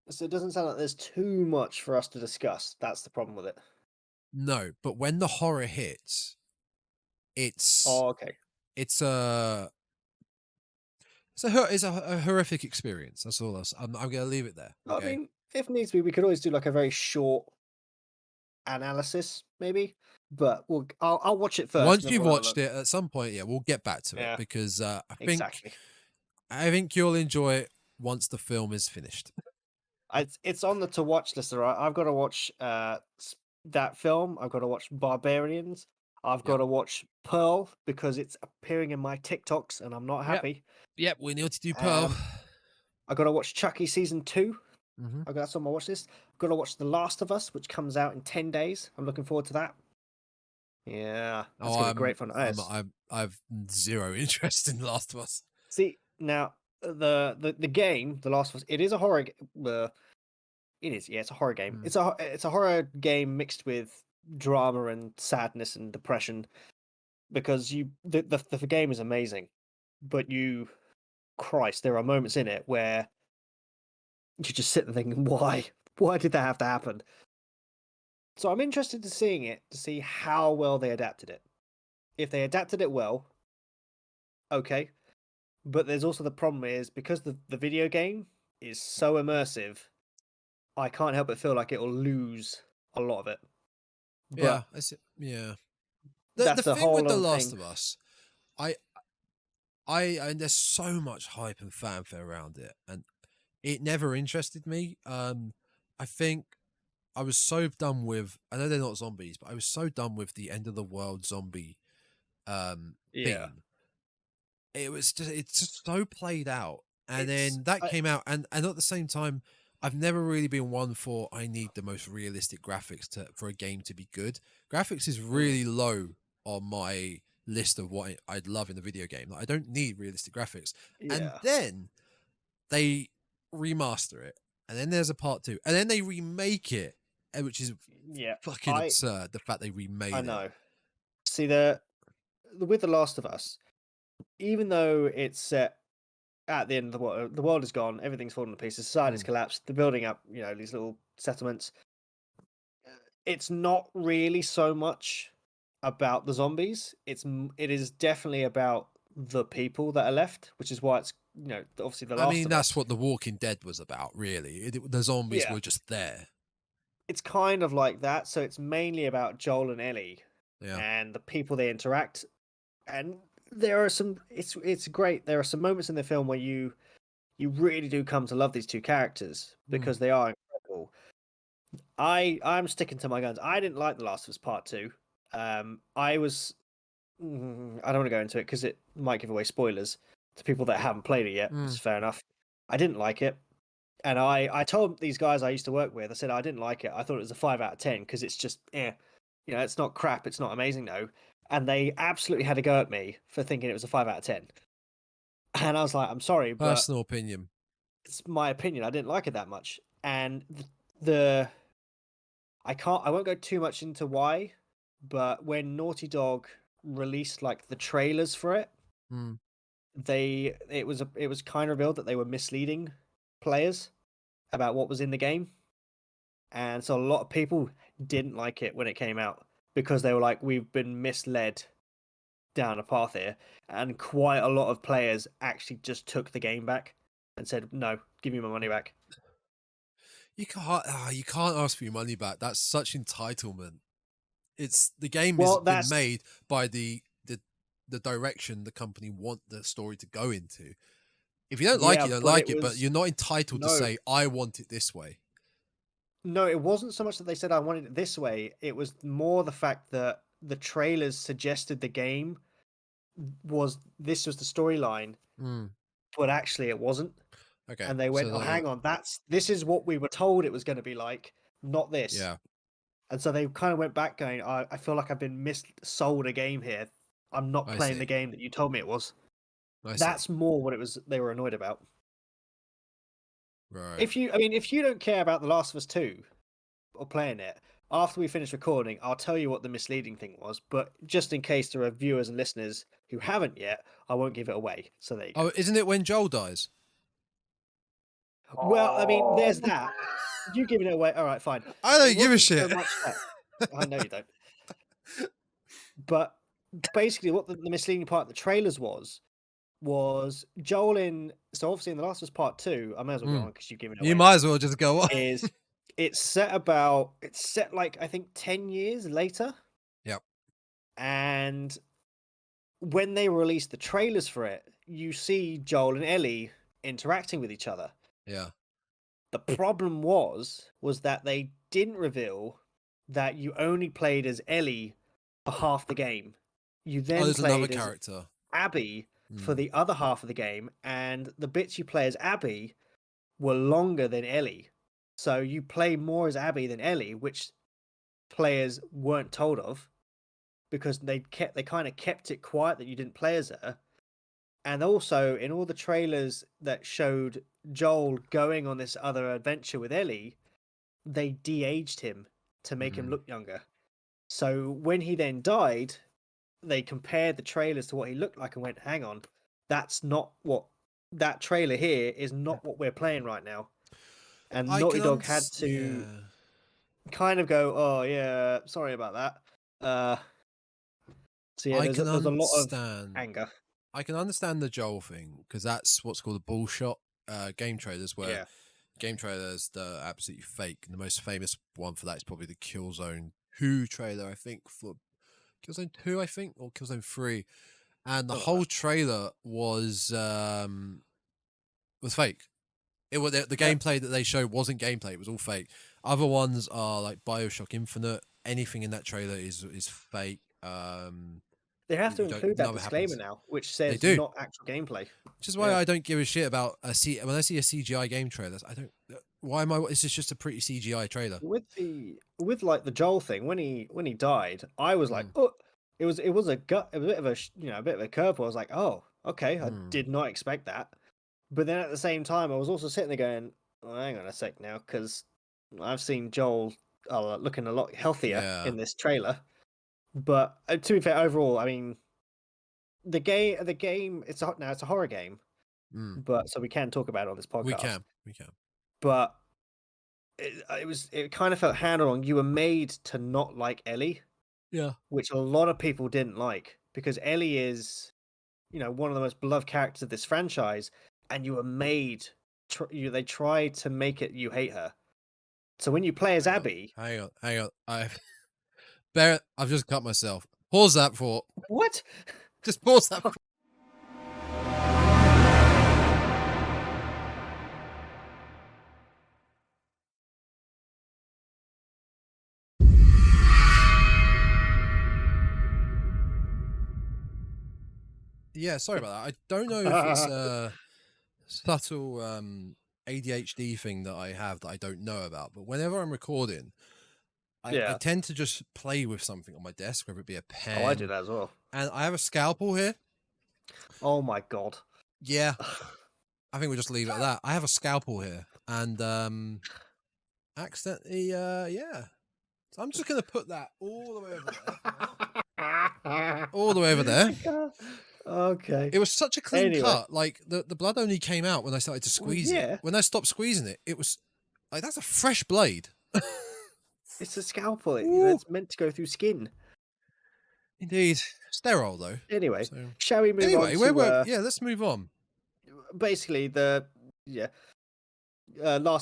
So it doesn't sound like there's too much for us to discuss. That's the problem with it.
No, but when the horror hits, it's It's a horrific experience. That's all. I'm going to leave it there. Okay?
I mean, if needs be, we could always do like a very short analysis, maybe. But I'll watch it first.
Once you've watched it, at some point, we'll get back to it because I think you'll enjoy it once the film is finished.
It's on the to watch list, right? I've got to watch that film. I've got to watch Barbarians. I've got to watch Pearl because it's appearing in my TikToks and I'm not happy.
Yep, we need to do Pearl.
I've got to watch Chucky season 2. That's on my watch list. I've got to watch The Last of Us, which comes out in 10 days. I'm looking forward to that. Yeah, that's gonna be great fun.
I've zero interest in The Last of Us.
See, now the game, The Last of Us, it is a horror. It is, it's a horror game. It's a horror game mixed with drama and sadness and depression, because the game is amazing, but Christ, there are moments in it where you just sit there thinking, why did that have to happen? So I'm interested in seeing it to see how well they adapted it. If they adapted it well, okay. But there's also the problem is because the video game is so immersive, I can't help but feel like it'll lose a lot of it.
Yeah,
But
yeah. The
that's a
thing with
whole
The
other
Last
thing.
of Us, and there's so much hype and fanfare around it, and it never interested me. I think I was so done with. I know they're not zombies, but I was so done with the end of the world zombie
Yeah.
theme. It's just so played out, and
It's
then that came out, and at the same time, I've never really been one for I need the most realistic graphics for a game to be good. Graphics is really low on my list of what I'd love in a video game. Like, I don't need realistic graphics, and
yeah.
then they remaster it, and then there's a part 2, and then they remake it, which is
Yeah.
fucking absurd. The fact they
I
remade it.
know. See with The Last of Us, even though it's set at the end of the world is gone, everything's fallen to pieces, society's collapsed, they're building up, these little settlements. It's not really so much about the zombies. It is definitely about the people that are left, which is why it's obviously The
I
Last
mean,
of
that's
Us.
what The Walking Dead was about, really. The zombies
Yeah,
were just there.
it's kind of like that. So it's mainly about Joel and Ellie
Yeah.
and the people they interact. And there are some. It's great. There are some moments in the film where you really do come to love these two characters because they are incredible. I'm sticking to my guns. I didn't like The Last of Us Part Two. I was I don't want to go into it because it might give away spoilers to people that haven't played it yet. It's fair enough. I didn't like it, and I told these guys I used to work with. I said I didn't like it. I thought it was a 5 out of 10 because it's just it's not crap. It's not amazing though, and they absolutely had a go at me for thinking it was a 5 out of 10. And I was like, I'm sorry, but
Personal opinion.
it's my opinion. I didn't like it that much, and the I won't go too much into why, but when Naughty Dog released like the trailers for it, it was kind of revealed that they were misleading players about what was in the game. And so a lot of people didn't like it when it came out because they were like, we've been misled down a path here. And quite a lot of players actually just took the game back and said, no, give me my money back.
You can't ask for your money back. That's such entitlement. It's the game has
Well,
been made by the direction the company want the story to go into. If you don't like it, you don't like it, but you're not entitled to say, I want it this way.
No, it wasn't so much that they said I wanted it this way. It was more the fact that the trailers suggested the game this was the storyline, but actually it wasn't.
Okay.
And they went, "Oh, hang on, this is what we were told it was going to be like, not this."
Yeah.
And so they kind of went back, going, "I feel like I've been missold a game here. I'm not playing the game that you told me it was." That's more what it was. They were annoyed about.
Right.
If you don't care about The Last of Us 2 or playing it, after we finish recording, I'll tell you what the misleading thing was. But just in case there are viewers and listeners who haven't yet, I won't give it away. So there you go.
Oh, isn't it when Joel dies?
Well, I mean, there's that. You giving it away? All right, fine.
I don't give a shit.
So much that. I know you don't. But basically, what the misleading part of the trailers was Joel in. So obviously, in The Last of Us Part 2, I may as well go on because you've given it away.
You might as well just go on.
It's set like I think 10 years later.
Yep.
And when they released the trailers for it, you see Joel and Ellie interacting with each other.
Yeah.
The problem was that they didn't reveal that you only played as Ellie for half the game. You then played as
character,
Abby, for the other half of the game, and the bits you play as Abby were longer than Ellie. So you play more as Abby than Ellie, which players weren't told of because they kind of kept it quiet that you didn't play as her. And also in all the trailers that showed Joel going on this other adventure with Ellie, they de-aged him to make him look younger. So when he then died, they compared the trailers to what he looked like and went, hang on, that's not what that trailer here is not what we're playing right now. And Naughty Dog had to kind of go, oh yeah, sorry about that. So yeah, there's a lot of anger.
I can understand the Joel thing because that's what's called a bullshot game trailers where game trailers that are absolutely fake. And the most famous one for that is probably the Killzone 2 trailer, I think, for Killzone 2, I think, or Killzone 3. And the whole trailer was fake. It was the gameplay that they showed wasn't gameplay. It was all fake. Other ones are like BioShock Infinite. Anything in that trailer is fake.
They have to include that disclaimer now, which says not actual gameplay.
Which is why I don't give a shit about when I see a CGI game trailer. I don't. Why am I? This is just a pretty CGI trailer.
With like the Joel thing when he died, I was like, oh, it was a bit of a a bit of a curveball. I was like, oh, okay, I did not expect that. But then at the same time, I was also sitting there going, well, hang on a sec now, because I've seen Joel looking a lot healthier in this trailer. But to be fair, overall, I mean, the game, it's a horror game, but so we can talk about it on this podcast.
We can.
But it kind of felt handled on. You were made to not like Ellie, which a lot of people didn't like, because Ellie is, one of the most beloved characters of this franchise, and you were made. They tried to make it you hate her. So when you play as Abby,
hang on, I've just cut myself. Pause that for
what?
Just pause that. Yeah, sorry about that. I don't know if it's a subtle ADHD thing that I have that I don't know about, but whenever I'm recording, I tend to just play with something on my desk, whether it be a pen.
Oh, I do that as well.
And I have a scalpel here.
Oh my god.
Yeah. I think we'll just leave it at that. I have a scalpel here, and accidentally, So I'm just going to put that all the way over there. All the way over there.
Okay.
It was such a clean cut. Like the blood only came out when I started to squeeze it. When I stopped squeezing it, it was like, that's a fresh blade.
It's a scalpel. It's meant to go through skin.
Indeed. Sterile though.
Anyway, shall we move on to...
let's move on.
Basically, Last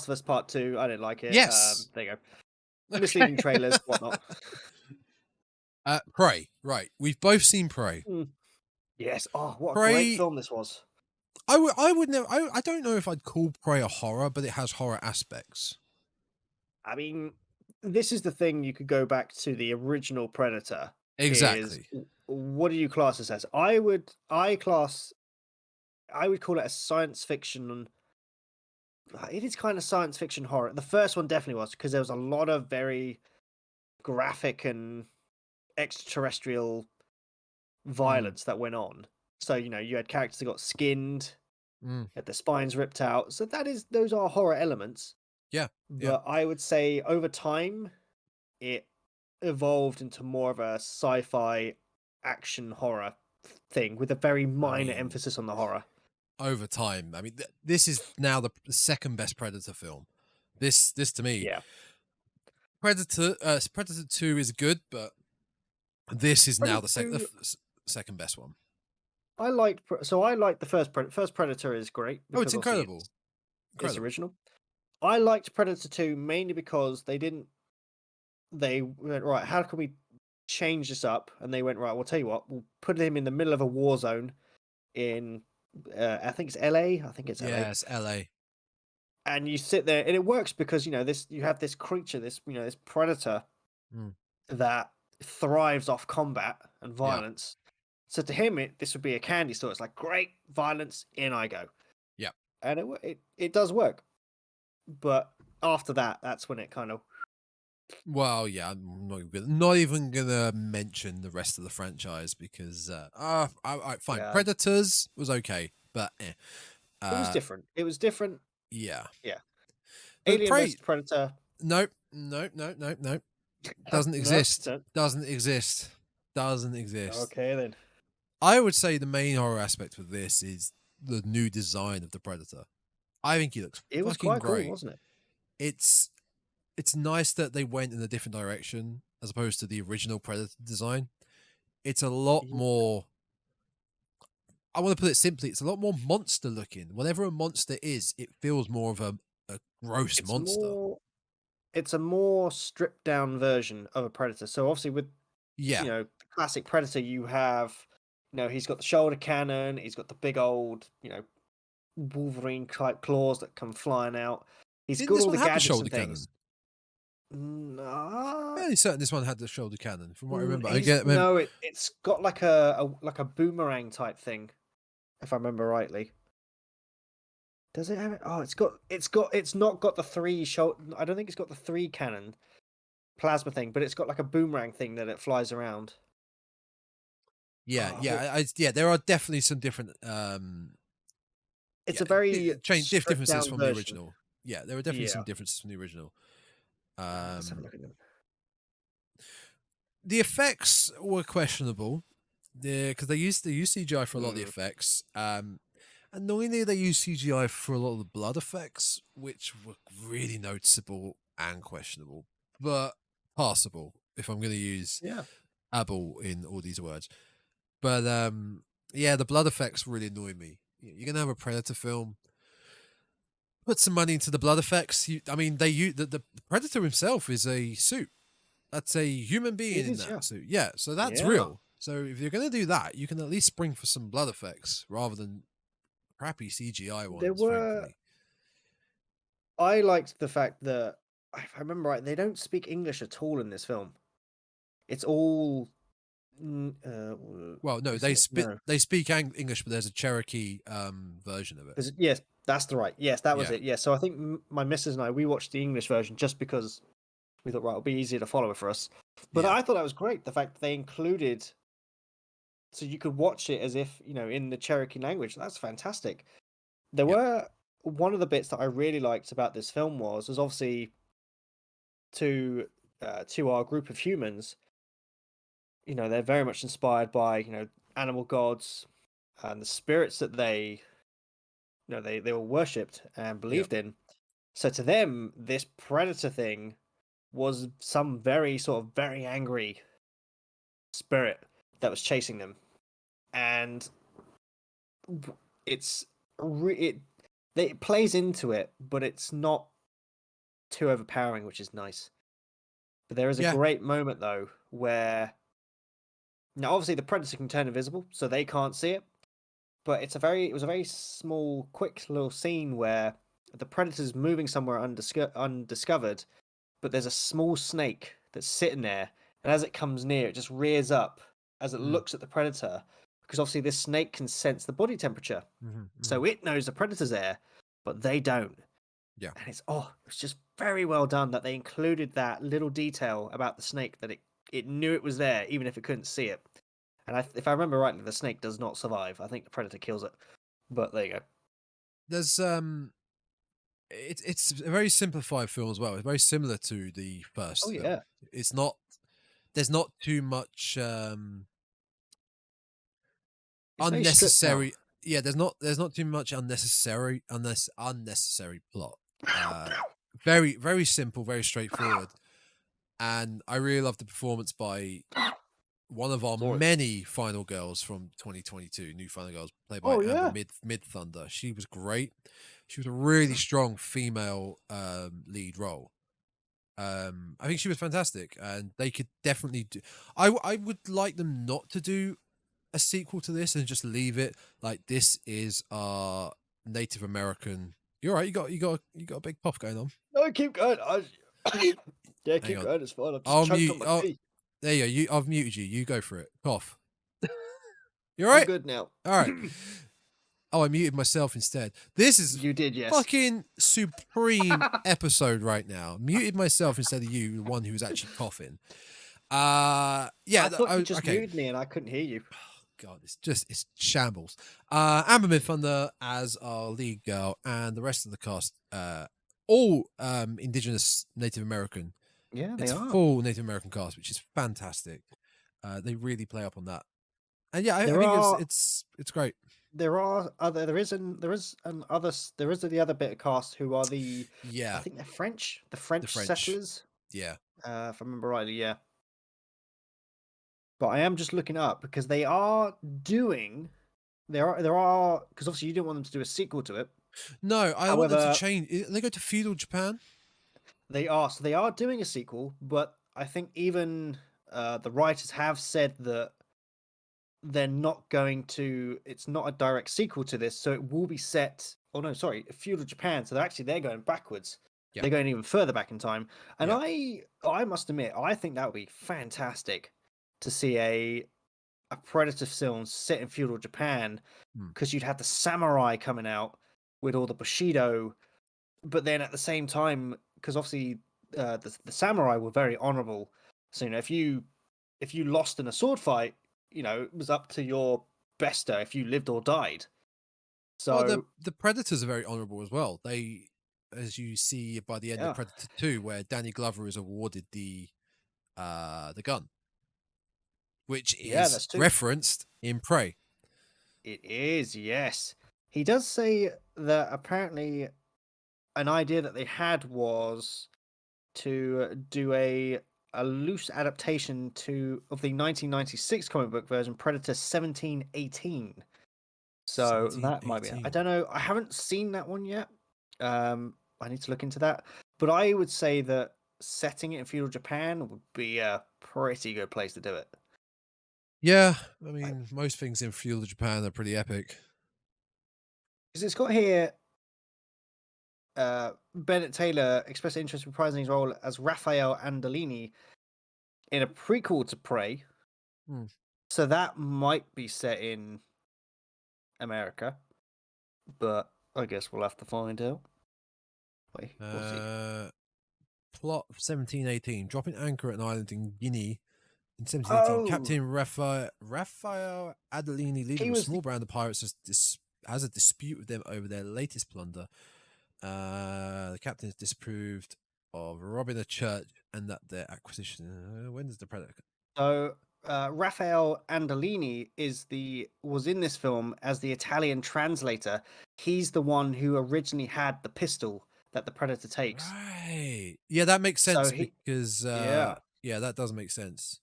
of Us Part 2, I didn't like it.
Yes.
There you go. Misleading trailers, whatnot.
Prey. Right. We've both seen Prey.
Yes. Oh, what a great film this was.
I would never... I don't know if I'd call Prey a horror, but it has horror aspects.
I mean, this is the thing. You could go back to the original Predator.
Exactly.
What do you class this as? I would call it a science fiction. It is kind of science fiction horror. The first one definitely was, because there was a lot of very graphic and extraterrestrial violence that went on. So, you had characters that got skinned, had their spines ripped out. So those are horror elements.
Yeah.
But I would say over time, it evolved into more of a sci-fi action horror thing with a very minor emphasis on the horror.
Over time, I mean, this is now the second best Predator film. This to me, Predator 2 is good, but this is now the second best one.
I liked the first Predator. First Predator is great.
It's incredible.
It's original. I liked Predator 2 mainly because they went, right, how can we change this up? And they went, right, we'll tell you what, we'll put him in the middle of a war zone in, I think it's LA. I think it's LA.
Yeah, it's LA.
And you sit there, and it works because, you have this creature, this predator that thrives off combat and violence. Yeah. So to him, this would be a candy store. It's like, great, violence, in I go.
Yeah.
And it does work. But after that, that's when it kind of...
Well, yeah, I'm not even gonna mention the rest of the franchise because, fine. Yeah. Predators was okay, but
it was different.
Yeah.
Alien vs Predator.
Nope. Doesn't exist. Doesn't exist.
Okay, then.
I would say the main horror aspect of this is the new design of the Predator. I think he looks fucking
quite
great.
Cool, wasn't it?
It's nice that they went in a different direction as opposed to the original Predator design. It's a lot more... I want to put it simply, it's a lot more monster looking. Whatever a monster is, it feels more of a gross monster.
It's a more stripped down version of a predator. So obviously with the classic predator, you have he's got the shoulder cannon, he's got the big old Wolverine type claws that come flying out. He's
Didn't
got
this
all
one
the
have the
gadgets
shoulder
and
cannon?
things. No,
Fairly certain this one had the shoulder cannon, from what I remember.
No, it's got like a boomerang type thing, if I remember rightly. Does it have it? Oh, it's not got the three shoulder. I don't think it's got the three cannon plasma thing, but it's got like a boomerang thing that it flies around.
There are definitely some different.
It's a very stripped
differences
down
from the
version.
original. Yeah, there are definitely some differences from the original.
Let's have a look at them.
The effects were questionable, because they used CGI for a lot of the effects. Annoyingly, they used CGI for a lot of the blood effects, which were really noticeable and questionable, but passable. If I'm going to use able in all these words, but the blood effects really annoy me. You're going to have a Predator film. Put some money into the blood effects. The Predator himself is a suit. That's a human being in that suit. Yeah, so that's real. So if you're going to do that, you can at least spring for some blood effects rather than crappy CGI ones, frankly.
I liked the fact that, if I remember right, they don't speak English at all in this film. It's all...
well, no, they speak English, but there's a Cherokee version of it.
Yes, that's the right. Yes, that was it. Yeah, so I think my missus and I, we watched the English version just because we thought, right, it'll be easier to follow for us. But I thought that was great, the fact that they included, so you could watch it as if, in the Cherokee language. That's fantastic. There were, one of the bits that I really liked about this film was obviously to our group of humans, they're very much inspired by, animal gods and the spirits that they all worshipped and believed in. So to them, this predator thing was some very angry spirit that was chasing them, and it plays into it, but it's not too overpowering, which is nice. But there is a great moment though where, now obviously the predator can turn invisible, so they can't see it. But it was a very small, quick little scene where the predator's moving somewhere undiscovered, but there's a small snake that's sitting there, and as it comes near, it just rears up as it looks at the predator, because obviously this snake can sense the body temperature. So it knows the predator's there, but they don't.
Yeah.
And it's just very well done that they included that little detail about the snake, that it knew it was there, even if it couldn't see it. And if I remember rightly, the snake does not survive. I think the predator kills it. But there you go.
There's it's a very simplified film as well. It's very similar to the first film.
Yeah.
It's not, there's not too much unnecessary. Yeah, there's not too much unnecessary plot. Very, very simple, very straightforward. And I really love the performance by one of our many final girls from 2022, new final girls, played by Amber Mid Thunder. She was great. She was a really strong female lead role. I think she was fantastic, and they could definitely do. I would like them not to do a sequel to this and just leave it like this is our Native American. You're right. You got a big puff going on.
No, keep going. Yeah, keep going. It's fine. I've just choked on my tea.
There you go. I've muted you. You go for it. Cough. You're right.
I'm good now.
All right. Oh, I muted myself instead. This is fucking supreme episode right now. Muted myself instead of you, the one who was actually coughing.
I thought you just muted me and I couldn't hear you.
Oh, God, it's shambles. Amber Mid Thunder as our lead girl, and the rest of the cast, all indigenous Native American.
Yeah,
it's a full Native American cast, which is fantastic. They really play up on that, and yeah, I think it's great.
There is the other bit of cast who are the I think they're French, the French settlers.
Yeah,
if I remember rightly, yeah. But I am just looking up because they are doing because obviously you didn't want them to do a sequel to it.
No, I want them to
However,
change. They go to feudal Japan.
they are doing a sequel, but I think even the writers have said that they're not going to. It's not a direct sequel to this, so it will be set. Oh no, sorry, feudal Japan. So they're going backwards.
Yeah,
They're going even further back in time. And
yeah.
I must admit, I think that would be fantastic to see a Predator film set in feudal Japan,
Hmm.
because you'd have the samurai coming out with all the Bushido, but then at the same time, because obviously the samurai were very honorable. So if you lost in a sword fight, it was up to your bester if you lived or died.
Well,
So
the Predators are very honourable as well. They, as you see by the end of
yeah,
Predator 2, where Danny Glover is awarded the gun, which
yeah,
is
that's true.
referenced in Prey.
It is, yes. He does say that apparently an idea that they had was to do a loose adaptation of the 1996 comic book version, Predator 1718. So that might be. I
1718.
don't know. I haven't seen that one yet. I need to look into that. But I would say that setting it in feudal Japan would be a pretty good place to do it.
Yeah, I
Because
mean, most things in feudal Japan are pretty epic.
it's got here. Bennett Taylor expressed interest in reprising his role as Raphael Andolini in a prequel to Prey.
Hmm.
So that might be set in America, but I guess we'll have to find out. Wait, what's he?
Plot of 1718. Dropping anchor at an island in Guinea in 1718.
Oh,
Captain Raphael Adelini, leader
he
of a
was
small band of pirates, has a dispute with them over their latest plunder. The captain is disapproved of robbing a church and that their acquisition. When does the Predator?
so Raphael Andolini was in this film as the Italian translator. He's the one who originally had the pistol that the Predator takes.
Right. Yeah, that makes
So
sense
he,
because
yeah.
yeah, that does make sense.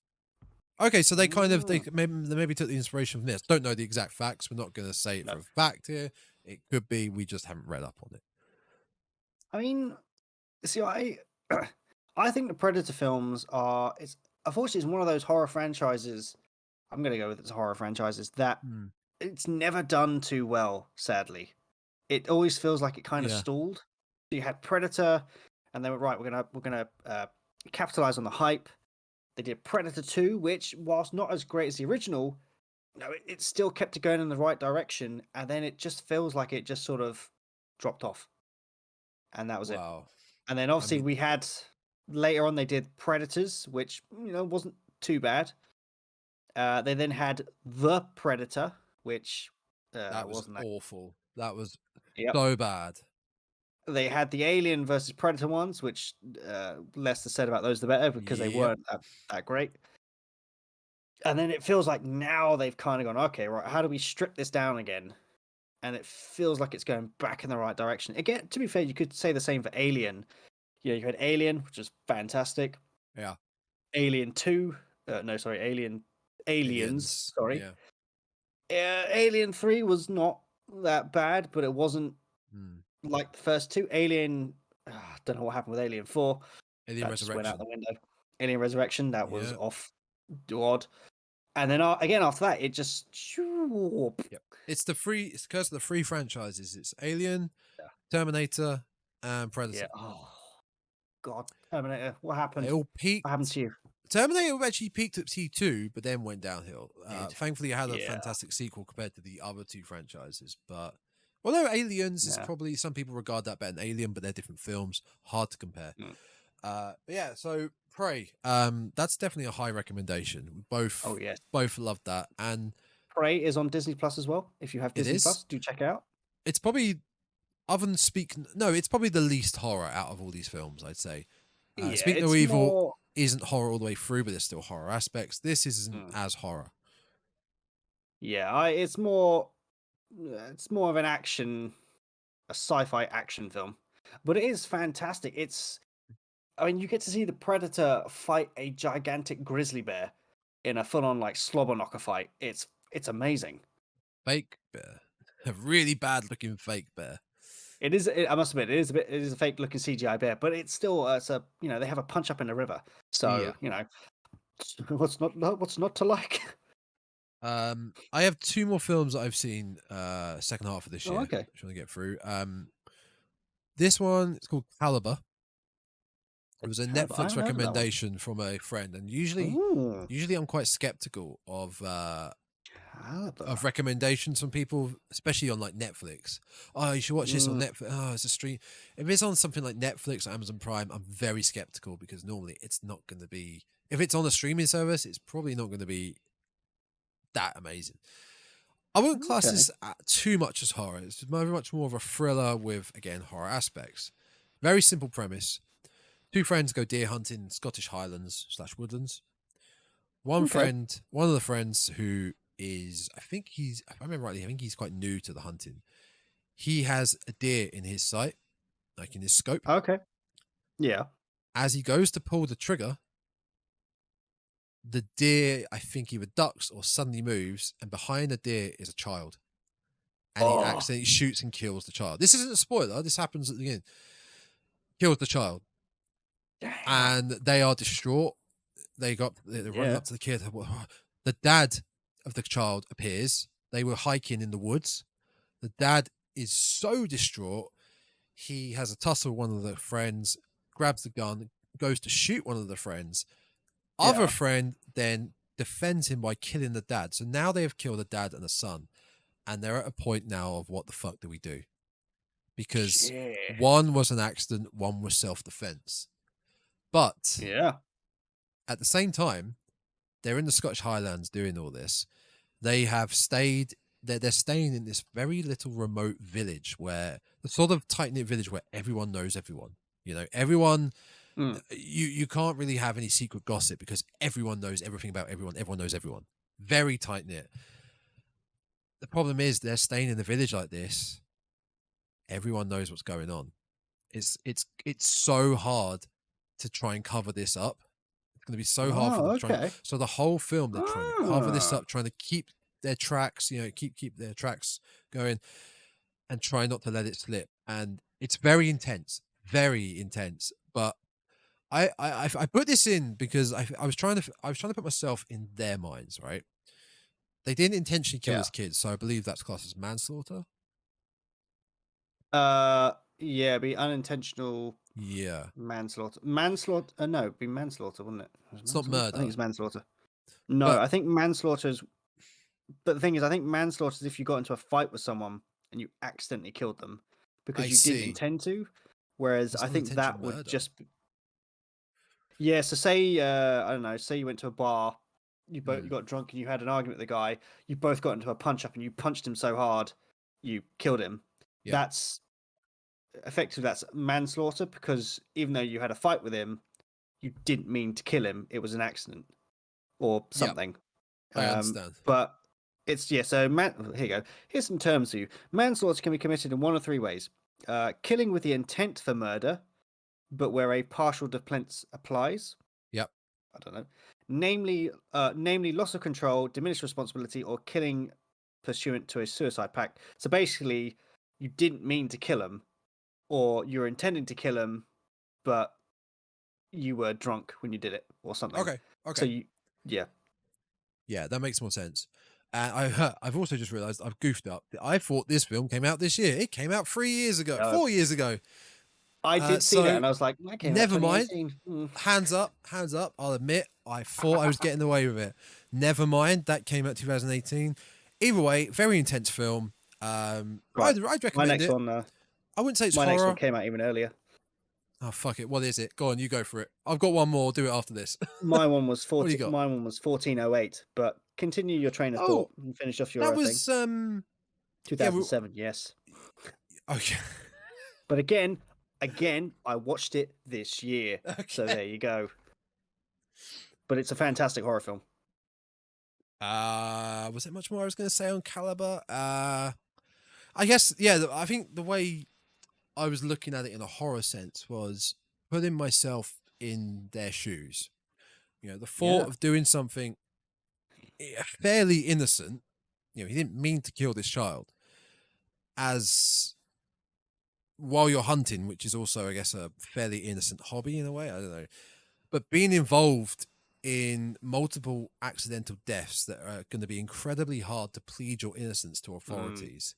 Okay, so they kind of
Mm,
they maybe took the inspiration from this. Don't know the exact facts. We're not going to say it
no,
for a fact here. It could be we just haven't read up on it.
I mean, see, I think the Predator films are. It's unfortunately it's one of those horror franchises. I'm gonna go with it's horror franchises that
Hmm.
it's never done too well. Sadly, it always feels like it kind of
Yeah.
stalled. So you had Predator, and they were right. We're gonna capitalize on the hype. They did Predator 2, which, whilst not as great as the original, it still kept it going in the right direction. And then it just feels like it just sort of dropped off, and that was it.
Wow.
And then
I
obviously
mean,
we had later on they did Predators, which wasn't too bad. They then had The Predator, which
that was
wasn't that.
awful. That was
Yep.
so bad.
They had the Alien versus Predator ones, which less is said about those the better because they
Yep.
weren't that great. And then it feels like now they've kind of gone, okay, right, how do we strip this down again? And it feels like it's going back in the right direction. Again, to be fair, you could say the same for Alien. You had Alien, which is fantastic.
Yeah.
Alien 2. No, sorry, Aliens.
Aliens.
Sorry.
Yeah.
Alien 3 was not that bad, but it wasn't
Hmm.
like the first two. Don't know what happened with Alien 4.
Alien
That just went out
Resurrection.
the window. Alien Resurrection, that was
Yeah.
off odd. And then again after that, it just.
Yep. It's the curse of the three franchises. It's Alien,
Yeah.
Terminator, and Predator.
Yeah. Oh, God. Terminator. What
They
happened?
all
What happened
peaked.
to you?
Terminator actually peaked at T2, but then went downhill.
Did.
Thankfully, it had a
Yeah.
fantastic sequel compared to the other two franchises. But although Aliens is
Yeah.
probably, some people regard that better than Alien, but they're different films, hard to compare.
Mm.
But yeah, so Prey, that's definitely a high recommendation. We
Oh, yes.
both loved that, and
Prey is on Disney Plus as well. If you have
it
Disney
is.
Plus, do check it out.
It's probably it's probably the least horror out of all these films, I'd say.
Yeah,
Speak No
it's
Evil
more.
isn't horror all the way through, but there's still horror aspects. This isn't
Mm.
as horror.
Yeah, it's more. It's more of a sci-fi action film, but it is fantastic. I mean, you get to see the Predator fight a gigantic grizzly bear in a full-on like slobber knocker fight. It's amazing.
Fake bear. A really bad looking fake bear.
It is. I must admit, it is a bit. It is a fake looking CGI bear, but it's still. It's a. They have a punch up in the river, so
Yeah.
what's not to like?
I have two more films that I've seen second half of this
Oh,
year,
okay.
which I want to get through. This one, it's called Caliber. It was a
Caliber. I
Netflix
haven't heard of that one.
recommendation from a friend, and usually,
Ooh,
usually I'm quite skeptical
Caliber.
of recommendations from people, especially on like Netflix. Oh, you should watch this on Netflix. Oh, it's a stream. If it's on something like Netflix or Amazon Prime, I'm very skeptical because normally it's not going to be. If it's on a streaming service, it's probably not going to be that amazing. I wouldn't class
Okay.
this too much as horror. It's very much more of a thriller with, again, horror aspects. Very simple premise. Two friends go deer hunting in Scottish Highlands / Woodlands. One
Okay.
friend, one of the friends who is, I think he's, if I remember rightly, I think he's quite new to the hunting. He has a deer in his sight, like in his scope.
Okay. Yeah.
As he goes to pull the trigger, the deer, I think, either ducks or suddenly moves, and behind the deer is a child. And he
Oh,
accidentally shoots and kills the child. This isn't a spoiler. This happens at the beginning. Kills the child,
damn.
and they are distraught. They're running
Yeah.
up to the kid. The dad of the child appears. They were hiking in the woods. The dad is so distraught. He has a tussle with one of the friends, grabs the gun, goes to shoot one of the friends. Other
Yeah.
friend then defends him by killing the dad. So now they have killed the dad and the son, and they're at a point now of what the fuck do we do? Because
Shit.
one was an accident, one was self-defense. But
Yeah.
at the same time, they're in the Scottish Highlands doing all this. They have stayed. They're staying in this very little remote village where the sort of tight knit village where everyone knows everyone. Everyone. You can't really have any secret gossip because everyone knows everything about everyone. Everyone knows everyone. Very tight knit. The problem is they're staying in a village like this. Everyone knows what's going on. It's so hard to try and cover this up. It's going to be so hard for them
Oh,
to try.
okay.
So the whole film they're trying to cover this
Ah.
up, trying to keep their tracks, keep their tracks going, and try not to let it slip. And it's very intense, very intense. But I put this in because I was trying to put myself in their minds. Right, they didn't intentionally kill
Yeah.
this kid, so I believe that's classed as manslaughter.
Yeah, it'd be unintentional
Yeah,
manslaughter. Manslaughter. No, it'd be manslaughter, wouldn't it?
it's not
I think
murder,
it's manslaughter. No,
but
I think manslaughter is. But the thing is, I think manslaughter is if you got into a fight with someone and you accidentally killed them
I
because you didn't
see.
intend to. Whereas
It's
I think
unintentional
that would
murder.
just. Yeah. So say I don't know. Say you went to a bar, you got drunk and you had an argument with the guy. You both got into a punch up and you punched him so hard, you killed him.
Yeah,
That's effectively that's manslaughter because even though you had a fight with him, you didn't mean to kill him. It was an accident or
yeah,
something.
I understand.
But it's so here you go. Here's some terms for you. Manslaughter can be committed in one of three ways: killing with the intent for murder, but where a partial defense applies.
Yep.
I don't know. Namely loss of control, diminished responsibility, or killing pursuant to a suicide pact. So basically, you didn't mean to kill him, or you were intending to kill him, but you were drunk when you did it, or something.
Okay.
So yeah.
Yeah, that makes more sense. And I've also just realised I've goofed up. I thought this film came out this year. It came out 3 years ago, 4 years ago.
I did see that,
So
and I was like, that came out
never mind.
2018.
Hands up, hands up. I'll admit, I thought I was getting away with it. Never mind. That came out 2018. Either way, very intense film.
Right.
I'd
My
recommend
next
it.
one.
I wouldn't say it's
My next one
horror.
came out even earlier.
Oh fuck it! What is it? Go on, you go for it. I've got one more. I'll do it after this.
My one was
What do you got?
Mine one was 1408. But continue your train of
Oh,
thought and finish off
that
your thing.
was
2007. Yes.
Okay.
But again, I watched it this year.
Okay.
So there you go. But it's a fantastic horror film.
Was it much more I was going to say on Caliber? I guess, yeah, I think the way I was looking at it in a horror sense was putting myself in their shoes. The thought of doing something fairly innocent, he didn't mean to kill this child, as while you're hunting, which is also, I guess, a fairly innocent hobby in a way. I don't know, but being involved in multiple accidental deaths that are going to be incredibly hard to plead your innocence to authorities.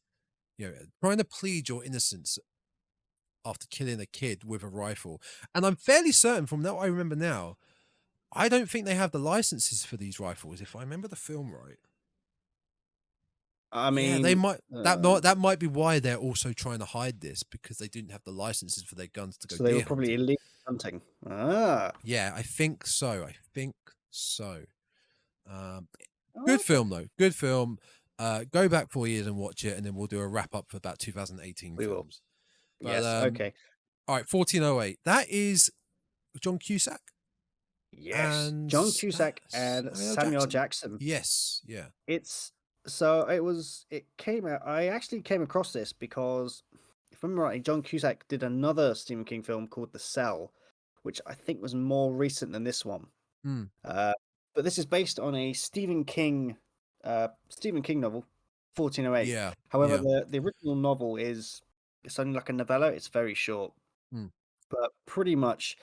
You know, trying to plead your innocence after killing a kid with a rifle. And I'm fairly certain from what I remember now, I don't think they have the licenses for these rifles, if I remember the film right.
I
Yeah, they
mean,
might. That might be why they're also trying to hide this, because they didn't have the licenses for their guns to go
so they were
deer
probably
hunting.
illegal hunting. Ah,
Yeah, I think so. Good
okay.
film though. Good film. Go back 4 years and watch it, and then we'll do a wrap up for about 2018
We will.
films. But
Yes. Okay.
all right, 1408. That is John Cusack
Yes,
and
John Cusack and
Samuel L.
Samuel
Jackson.
Jackson.
Yes, yeah.
It's it came out. I actually came across this because, if I'm right, John Cusack did another Stephen King film called The Cell, which I think was more recent than this one.
Mm.
But this is based on a Stephen King novel, 1408.
Yeah.
However,
Yeah.
the original novel it's only like a novella. It's very short,
Mm.
but pretty much,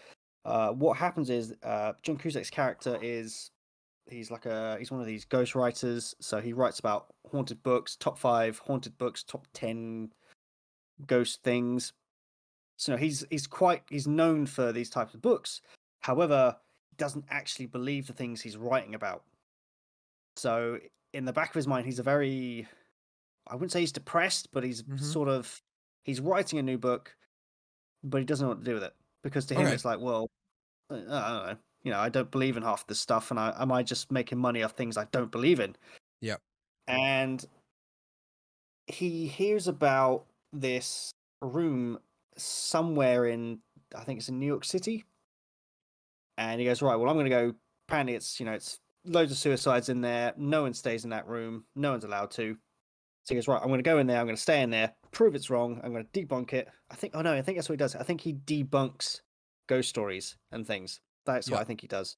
what happens is John Cusack's character is he's one of these ghost writers. So he writes about haunted books, top 5 haunted books, top 10 ghost things. So he's known for these types of books. However, he doesn't actually believe the things he's writing about. So in the back of his mind, he's I wouldn't say he's depressed, but he's he's writing a new book, but he doesn't know what to do with it, because to him it's like, well, I don't know. I don't believe in half this stuff, and am I just making money off things I don't believe in?
Yeah.
And he hears about this room somewhere I think it's in New York City, and he goes, right, well, I'm going to go. Apparently, it's loads of suicides in there. No one stays in that room. No one's allowed to. So he goes, right, I'm going to go in there. I'm going to stay in there, prove it's wrong. I'm going to debunk it. I think that's what he does. I think he debunks ghost stories and things. That's what I think he does.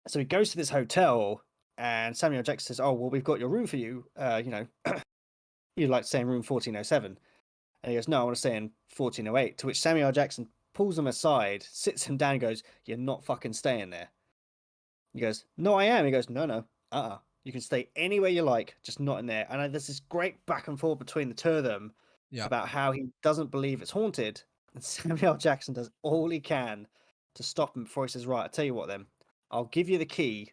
So he goes to this hotel, and Samuel Jackson says, "Oh, well, we've got your room for you. You'd like to stay in room 1407." And he goes, "No, I want to stay in 1408." To which Samuel Jackson pulls him aside, sits him down, and goes, "You're not fucking staying there." He goes, "No, I am." He goes, "No, you can stay anywhere you like, just not in there." And there's this great back and forth between the two of them about how he doesn't believe it's haunted, and Samuel Jackson does all he can to stop him before he says, "Right, I'll tell you what then. I'll give you the key,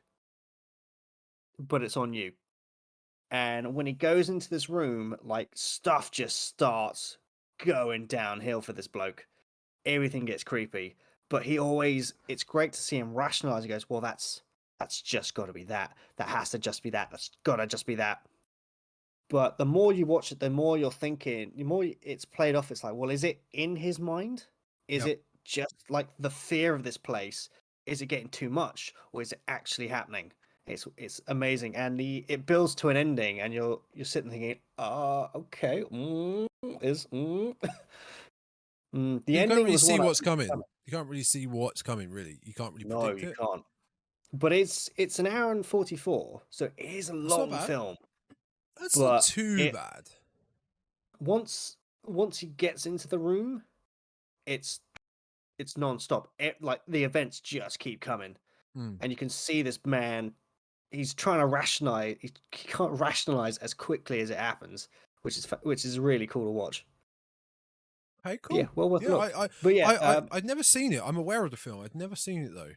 but it's on you." And when he goes into this room, like, stuff just starts going downhill for this bloke. Everything gets creepy, but it's great to see him rationalize. He goes, well, that's just got to be that. That has to just be that. That's got to just be that. But the more you watch it, the more you're thinking, the more it's played off. It's like, well, is it in his mind? Is it just like the fear of this place? Is it getting too much, or is it actually happening? It's amazing, and it builds to an ending, and you're sitting thinking, okay, the
You can't
ending
really
was
see
one
what's coming. You can't really see what's coming, really. You can't really
No,
predict
you
it.
can't. But it's an hour and 44, so it is a
That's not
long
bad.
film.
That's not
But
too bad.
Once he gets into the room, it's non-stop. Like, the events just keep coming, and you can see this man. He's trying to rationalize. He can't rationalize as quickly as it happens, which is really cool to watch.
Hey, cool.
Yeah, well worth a look.
I'd never seen it. I'm aware of the film. I'd never seen it though.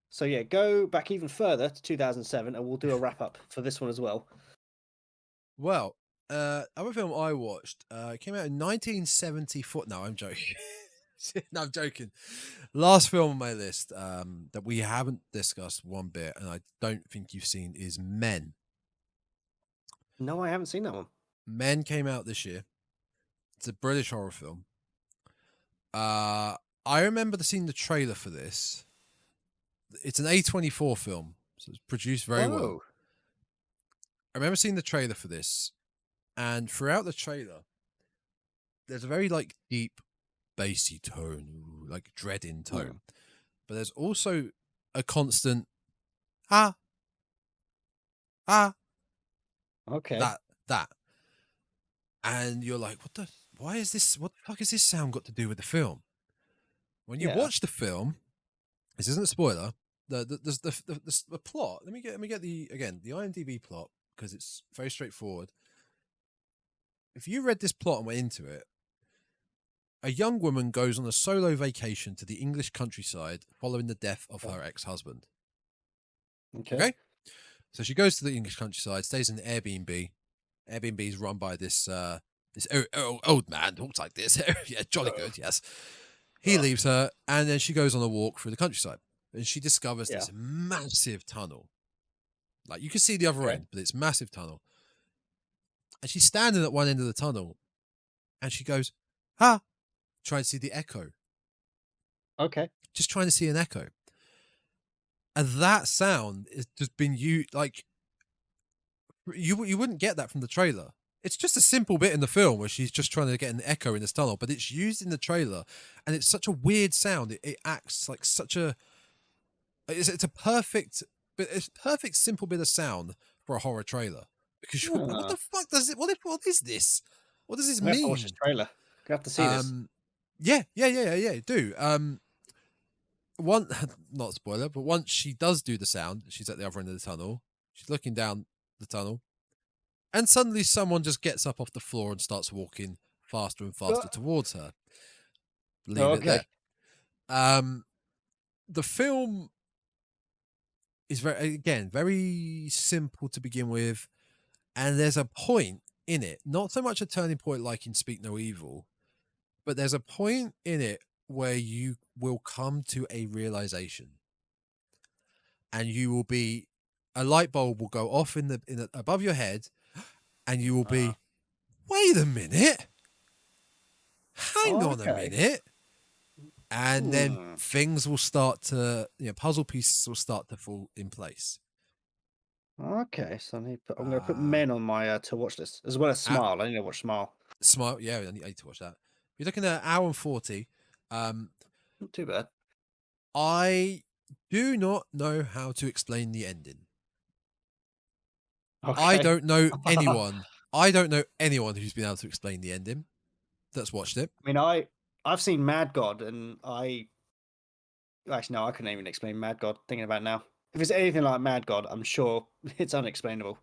So yeah, go back even further to 2007, and we'll do a wrap up for this one as well.
Well, other film I watched came out in 1974. No, I'm joking. No, I'm joking. Last film on my list that we haven't discussed one bit, and I don't think you've seen, is Men.
No, I haven't seen that one.
Men came out this year. It's a British horror film. I remember seeing the trailer for this. It's an A24 film, so it's produced very well. I remember seeing the trailer for this, and throughout the trailer, there's a very like deep, bassy tone, like dreading tone. But there's also a constant
okay,
that, and you're like, why is this? What the fuck has this sound got to do with the film? When you
Yeah.
watch the film, this isn't a spoiler. The plot. Let me get the IMDb plot because it's very straightforward. If you read this plot and went into it, a young woman goes on a solo vacation to the English countryside following the death of her ex-husband. Okay? So she goes to the English countryside, stays in the Airbnb. Airbnb is run by this old man, talks like this. Yeah, jolly good, yes. He leaves her, and then she goes on a walk through the countryside. And she discovers this massive tunnel. Like, you can see the other end, but it's massive tunnel. And she's standing at one end of the tunnel, and she goes, trying to see the echo.
Okay.
Just trying to see an echo. And that sound has just been like you wouldn't get that from the trailer. It's just a simple bit in the film where she's just trying to get an echo in this tunnel, but it's used in the trailer, and it's such a weird sound. It acts like such a it's a perfect simple bit of sound for a horror trailer, because what the fuck does it? What is this? What does this mean?
I have to watch this trailer. You have to see this.
Yeah. Do one not a spoiler, but once she does do the sound, she's at the other end of the tunnel. She's looking down the tunnel, and suddenly someone just gets up off the floor and starts walking faster and faster towards her. Leave it there. The film is very simple to begin with, and there's a point in it, not so much a turning point like in Speak No Evil, but there's a point in it where you will come to a realization, and you will be a light bulb will go off in above your head, and you will be, wait a minute, hang on a minute, and then things will start to, puzzle pieces will start to fall in place.
Okay, so I'm going to put Men on my to watch list, as well as Smile. I need to watch Smile.
Smile, yeah, I need to watch that. You're looking at an hour and 40.
Not too bad.
I do not know how to explain the ending.
Okay.
I don't know anyone. I don't know anyone who's been able to explain the ending that's watched it.
I mean, I've seen Mad God, and actually no, I couldn't even explain Mad God. Thinking about it now, if it's anything like Mad God, I'm sure it's unexplainable.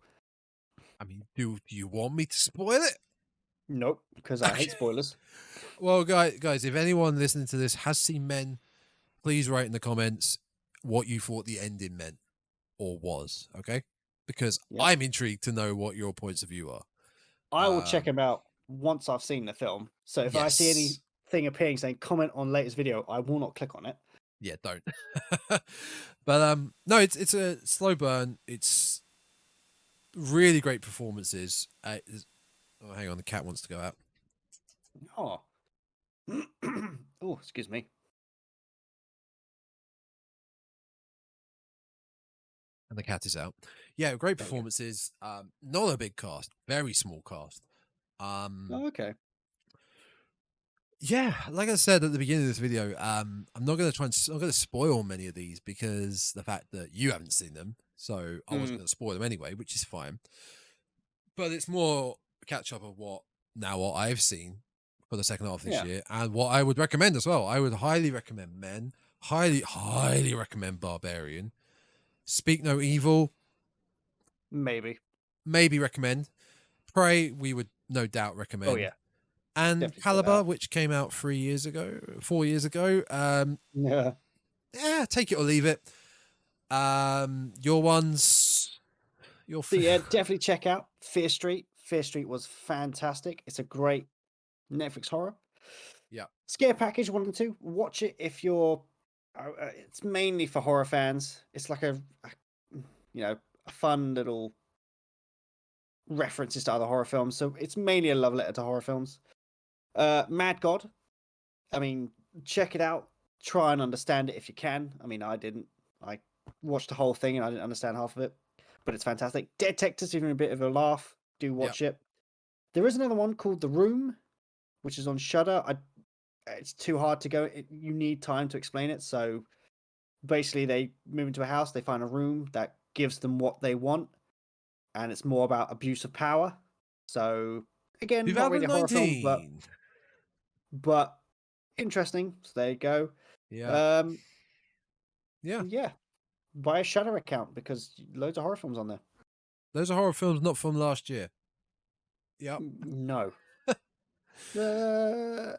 I mean, do you want me to spoil it?
Nope, because I hate spoilers.
Well, guys, if anyone listening to this has seen Men, please write in the comments what you thought the ending meant or was, okay? Because I'm intrigued to know what your points of view are.
I will check them out once I've seen the film. So if I see anything appearing saying comment on latest video, I will not click on it.
Yeah, don't. But no, it's a slow burn. It's really great performances. Oh, hang on, the cat wants to go out.
Oh, oh, excuse me.
And the cat is out. Yeah, great performances. Not a big cast, very small cast.
Okay.
Yeah, like I said at the beginning of this video, I'm not going to spoil many of these because the fact that you haven't seen them, so I wasn't going to spoil them anyway, which is fine. But it's more a catch up of what I've seen for the second half of this year, and what I would recommend as well. I would highly recommend Men, highly recommend Barbarian, Speak No Evil,
maybe
recommend. Prey, we would no doubt recommend.
Oh yeah.
And definitely Caliber, which came out 4 years ago. Yeah, take it or leave it. Your ones,
definitely check out Fear Street. Fear Street was fantastic. It's a great Netflix horror.
Yeah.
Scare Package 1 and 2. Watch it if you're. It's mainly for horror fans. It's like a fun little references to other horror films. So it's mainly a love letter to horror films. Mad God. I mean, check it out. Try and understand it if you can. I mean, I didn't. I watched the whole thing and I didn't understand half of it, but it's fantastic. Detectives, even a bit of a laugh. Do watch it. There is another one called The Room, which is on Shudder. It's too hard to go. You need time to explain it. So basically, they move into a house. They find a room that gives them what they want, and it's more about abuse of power. So again, not really a horror film, but but interesting. So there you go.
Yeah.
Um,
Yeah.
yeah. Buy a Shudder account because loads of horror films on there.
Those are horror films not from last year. Yep.
No. Uh,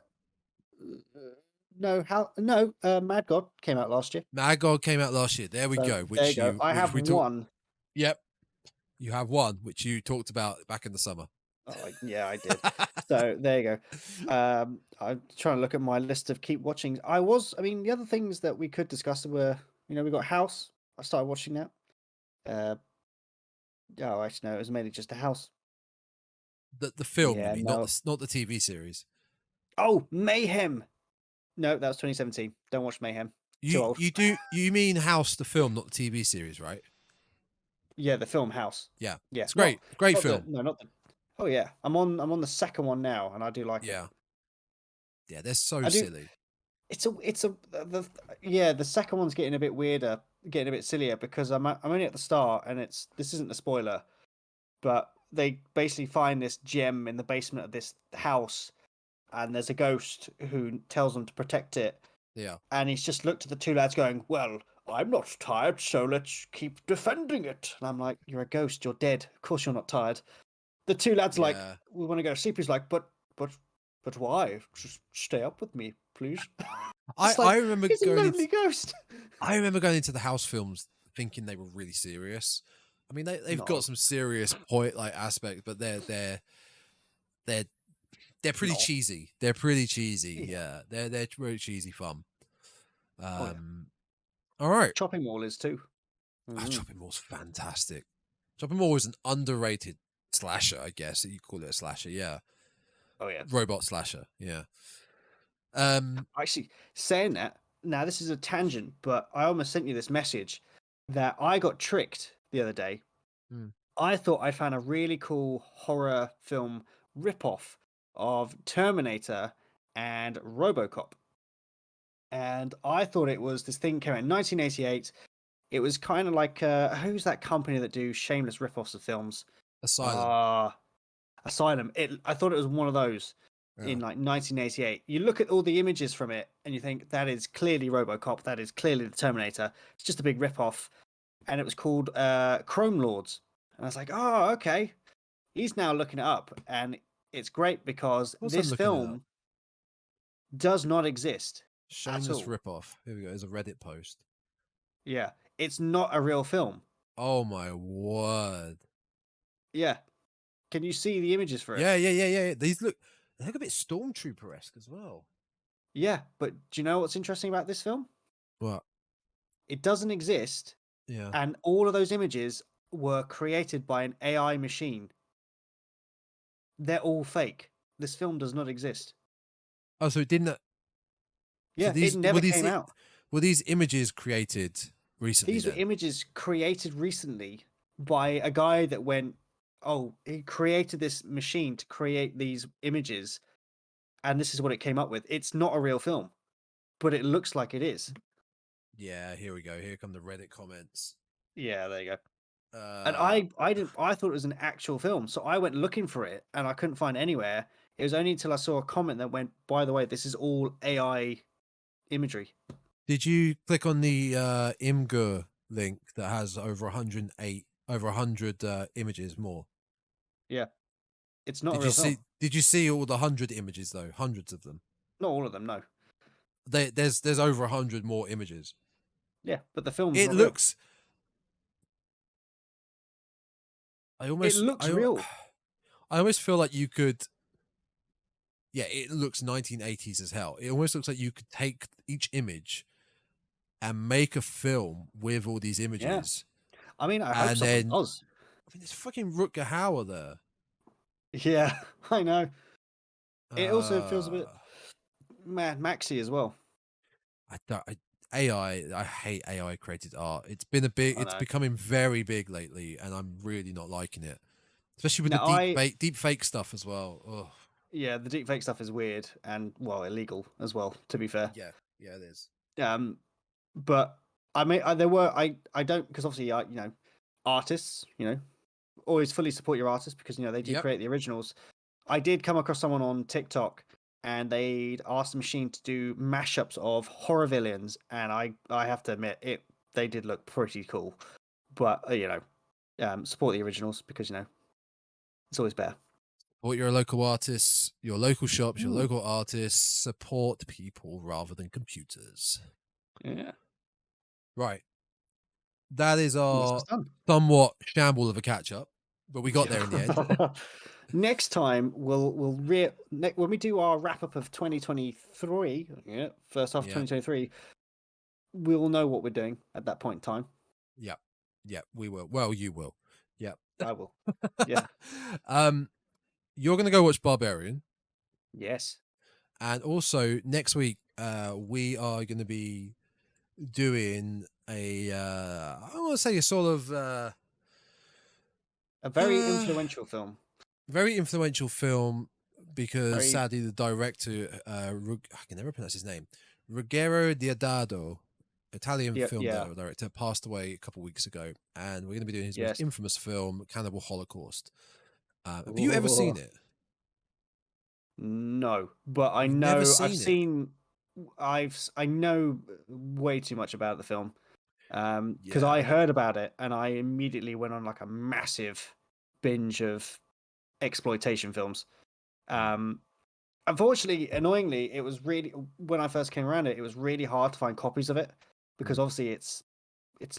no. How? No. Mad God came out last year.
Mad God came out last year. There we
So
go.
there you go. I
Which
have
we talked.
one.
Yep. You have one, which you talked about back in the summer.
Oh, yeah, I did. So there you go. I'm trying to look at my list of keep watching. I mean, the other things that we could discuss were, we got House. I started watching that. Oh, actually, no, it was mainly just a House.
The film, you
Yeah,
mean,
no.
not the TV series.
Oh, Mayhem. No, that was 2017. Don't watch Mayhem. Too old.
You mean House the film, not the TV series, right?
Yeah, the film House.
Yeah.
Yeah,
It's great. Great
not
film.
not the. Oh yeah, I'm on the second one now, and I do like it.
Yeah. Yeah, they're so
I do.
silly.
The second one's getting a bit weirder, getting a bit sillier because I'm only at the start, and this isn't a spoiler, but they basically find this gem in the basement of this house, and there's a ghost who tells them to protect it.
Yeah.
And he's just looked at the two lads going, "Well, I'm not tired, so let's keep defending it." And I'm like, "You're a ghost, you're dead. Of course you're not tired." The two lads like, "We want to go to sleep." He's like, but why? Just stay up with me, please."
I remember
he's a
going
lonely ghost.
I remember going into the House films thinking they were really serious. I mean, they've got some serious point like aspects, but they're pretty cheesy. They're pretty cheesy. Yeah, they're really cheesy fun. All right.
Chopping Mall is too.
Chopping Mall's fantastic. Chopping Mall is an underrated slasher, I guess you call it a slasher. Yeah.
Oh yeah.
Robot slasher. Yeah.
Actually, saying that, now this is a tangent, but I almost sent you this message that I got tricked the other day. I thought I found a really cool horror film ripoff of Terminator and RoboCop. And I thought it was this thing came out in 1988. It was kind of like who's that company that do shameless ripoffs of films?
Asylum.
Asylum. I thought it was one of those in like 1988. You look at all the images from it and you think that is clearly RoboCop. That is clearly the Terminator. It's just a big ripoff. And it was called Chrome Lords. And I was like, oh, okay. He's now looking it up, and it's great because this film does not exist.
Shameless ripoff. Here we go. There's a Reddit post.
Yeah, it's not a real film.
Oh my word.
Yeah. Can you see the images for it?
Yeah. They look a bit Stormtrooper-esque as well.
Yeah, but do you know what's interesting about this film?
What?
It doesn't exist.
Yeah.
And all of those images were created by an AI machine. They're all fake. This film does not exist.
Oh, so it didn't.
Yeah, it never came out.
Were these images created recently?
These were images created recently by a guy that went, oh, he created this machine to create these images, and this is what it came up with. It's not a real film, but it looks like it is.
Yeah, here we go. Here come the Reddit comments.
Yeah, there you go. And I thought it was an actual film, so I went looking for it, and I couldn't find anywhere. It was only until I saw a comment that went, by the way, this is all AI imagery.
Did you click on the Imgur link that has over 100 images more?
Yeah, it's not a real film.
Did you see all the 100 images though? Hundreds of them.
Not all of them, no.
There's over 100 more images.
Yeah, but the film.
It looks.
Real. It looks real.
I almost feel like you could. Yeah, it looks 1980s as hell. It almost looks like you could take each image and make a film with all these images.
Yeah. I mean, I hope someone does.
I mean, there's fucking Rutger Hauer there.
Yeah, I know. It also feels a bit Mad Maxy as well.
I hate AI created art. It's becoming very big lately, and I'm really not liking it. Especially with the deep fake stuff as well. Ugh.
Yeah, the deep fake stuff is weird and illegal as well, to be fair.
Yeah, it is.
But I mean, I don't, because obviously artists, always fully support your artists because they do create the originals. I did come across someone on TikTok and they'd asked the machine to do mashups of horror villains, and I have to admit they did look pretty cool. But support the originals because it's always better.
Support your local artists, your local shops, your
Ooh.
local artists. Support people rather than computers.
Yeah.
Right. That is our
Done.
somewhat shamble of a catch up, but we got there in the end.
Next time when we do our wrap up of 2023, first half of 2023, we'll know what we're doing at that point in time.
Yeah, we will. Well, you will. Yeah,
I will. Yeah.
You're gonna go watch Barbarian.
Yes.
And also next week, we are going to be doing I want to say a sort of
a very influential film.
Very influential film because sadly the director, I can never pronounce his name, Ruggero Deodato, Italian film director, passed away a couple of weeks ago, and we're going to be doing his most infamous film, Cannibal Holocaust. Have you ever seen it?
No, but I know I know way too much about the film because I heard about it and I immediately went on like a massive binge of exploitation films. Unfortunately, annoyingly, it was really when I first came around it was really hard to find copies of it because obviously it's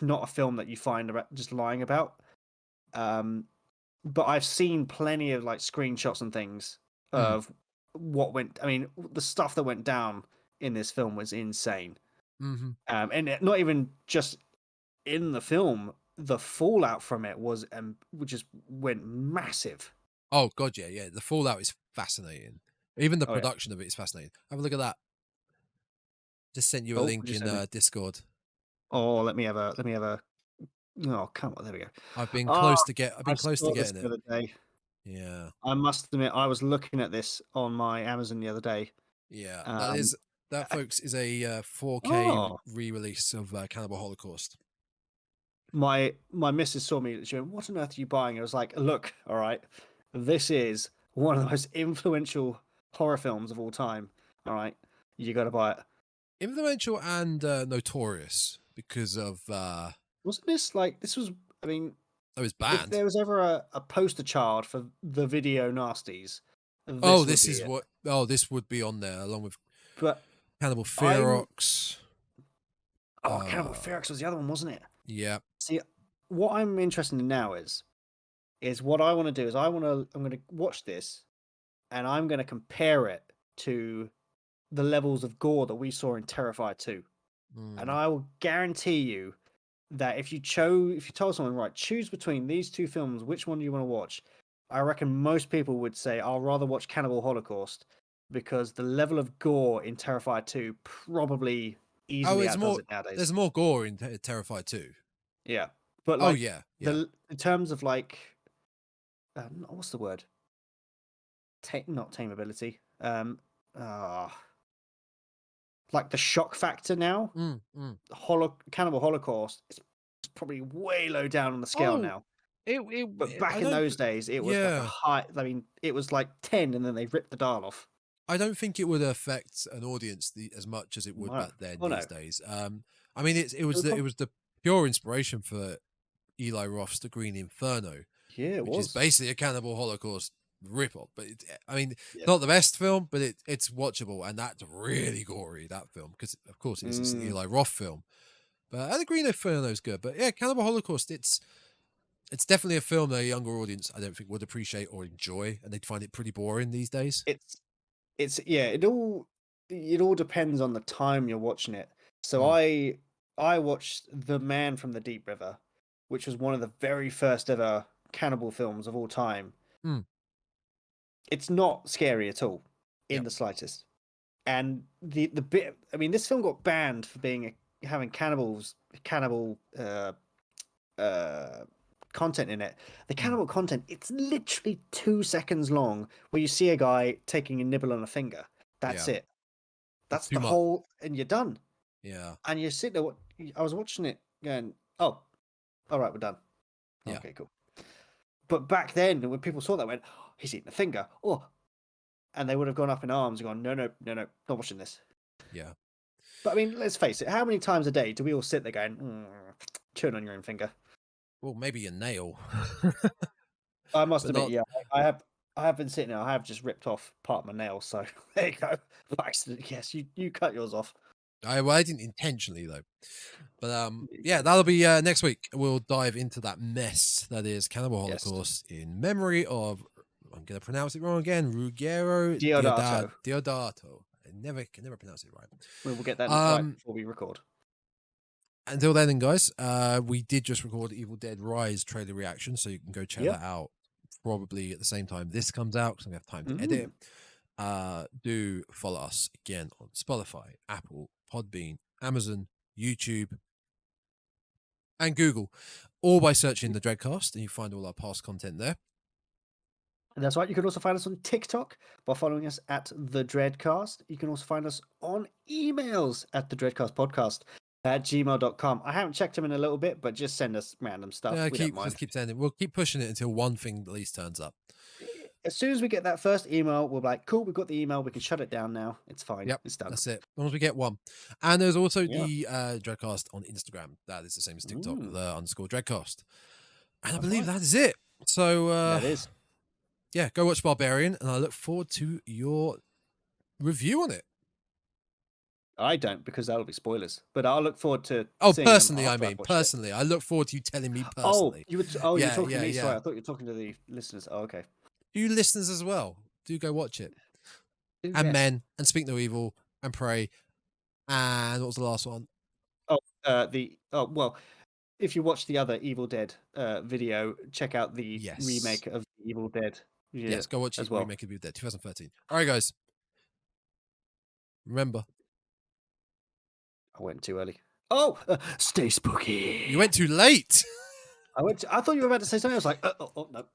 not a film that you find just lying about. But I've seen plenty of like screenshots and things of what went. I mean, the stuff that went down in this film was insane. And not even just in the film, the fallout from it was just went massive.
Oh god, yeah. The fallout is fascinating. Even the production of it is fascinating. Have a look at that. Just sent you a link in Discord.
Oh, let me have a. Oh, come on! There we go.
I've been close to getting it.
The other day.
Yeah.
I must admit, I was looking at this on my Amazon the other day.
Yeah, that, folks, is a 4K re-release of Cannibal Holocaust.
My missus saw me. She went, "What on earth are you buying?" I was like, "Look, all right, this is one of the most influential horror films of all time. All right, you got to buy it."
Influential and notorious because of
wasn't this like this was? I mean,
it was banned.
If there was ever a poster child for the video nasties,
this would be on there along with Cannibal
Ferox. Cannibal Ferox was the other one, wasn't it?
Yeah.
See, what I'm interested in now is what I want to do is I'm going to watch this, and I'm going to compare it to the levels of gore that we saw in Terrifier 2, and I will guarantee you that if you told someone, right, choose between these two films, which one do you want to watch? I reckon most people would say, I'll rather watch Cannibal Holocaust because the level of gore in Terrifier 2 probably easily outdoes it nowadays.
There's more gore in Terrifier 2.
Yeah. But like, in terms of like, what's the word? Not tameability. Like the shock factor now. Cannibal Holocaust is probably way low down on the scale now. But back in those days, it was like a high. I mean, it was like 10, and then they ripped the dial off.
I don't think it would affect an audience as much as it would back then these days. I mean, it was the pure inspiration for Eli Roth's The Green Inferno, which is basically a Cannibal Holocaust rip-off. But not the best film, but it's watchable, and that's really gory, that film, because of course it's an Eli Roth film. But The Green Inferno is good. But yeah, Cannibal Holocaust, it's definitely a film that a younger audience I don't think would appreciate or enjoy, and they'd find it pretty boring these days.
It all depends on the time you're watching it. So I watched The Man from the Deep River, which was one of the very first ever cannibal films of all time. It's not scary at all, in the slightest. And the bit, I mean, this film got banned for having cannibal content in it. The cannibal content, it's literally 2 seconds long where you see a guy taking a nibble on a finger. That's it. That's the whole, and you're done.
Yeah.
And you sit there, I was watching it going, oh, all right, we're done.
Yeah.
Okay, cool. But back then, when people saw that, went, oh, he's eating a finger. Oh, and they would have gone up in arms and gone, no, not watching this.
Yeah.
But I mean, let's face it. How many times a day do we all sit there going, chewing on your own finger?
Well, maybe a nail.
I must admit, yeah, I have been sitting there. I have just ripped off part of my nail. So there you go. By accident, yes, you cut yours off.
I didn't intentionally though. But yeah, that'll be next week. We'll dive into that mess that is Cannibal Holocaust in memory of, I'm going to pronounce it wrong again, Ruggero Deodato. I can never pronounce it right.
We'll get that right before we record.
Until then, guys, we did just record Evil Dead Rise trailer reaction, so you can go check that out probably at the same time this comes out because we have time to edit it. Do follow us again on Spotify, Apple, Podbean, Amazon, YouTube, and Google, all by searching the Dreadcast, and you find all our past content there.
And that's right. You can also find us on TikTok by following us at the Dreadcast. You can also find us on emails at thedreadcastpodcast@gmail.com. I haven't checked them in a little bit, but just send us random stuff.
Yeah, just keep sending. We'll keep pushing it until one thing at least turns up.
As soon as we get that first email, we'll be like, cool, we've got the email. We can shut it down now. It's fine.
Yep,
it's done.
That's it. As long as we get one. And there's also the Dreadcast on Instagram. That is the same as TikTok, the _Dreadcast. And I believe that is it. So
that is.
Yeah, go watch Barbarian, and I look forward to your review on it.
I don't, because that'll be spoilers. But I'll look forward to.
Personally, I mean, personally, I look forward to you telling me personally.
You were talking to me. Sorry, I thought you were talking to the listeners. Oh, okay.
You listeners as well. Do go watch it. And men, and speak no evil, and pray. And what was the last one?
Well, if you watch the other Evil Dead video, check out the remake of Evil Dead.
Yes, go watch the remake of Evil Dead 2013. All right, guys. Remember,
I went too early. Oh, stay spooky.
You went too late.
I thought you were about to say something. I was like, oh no.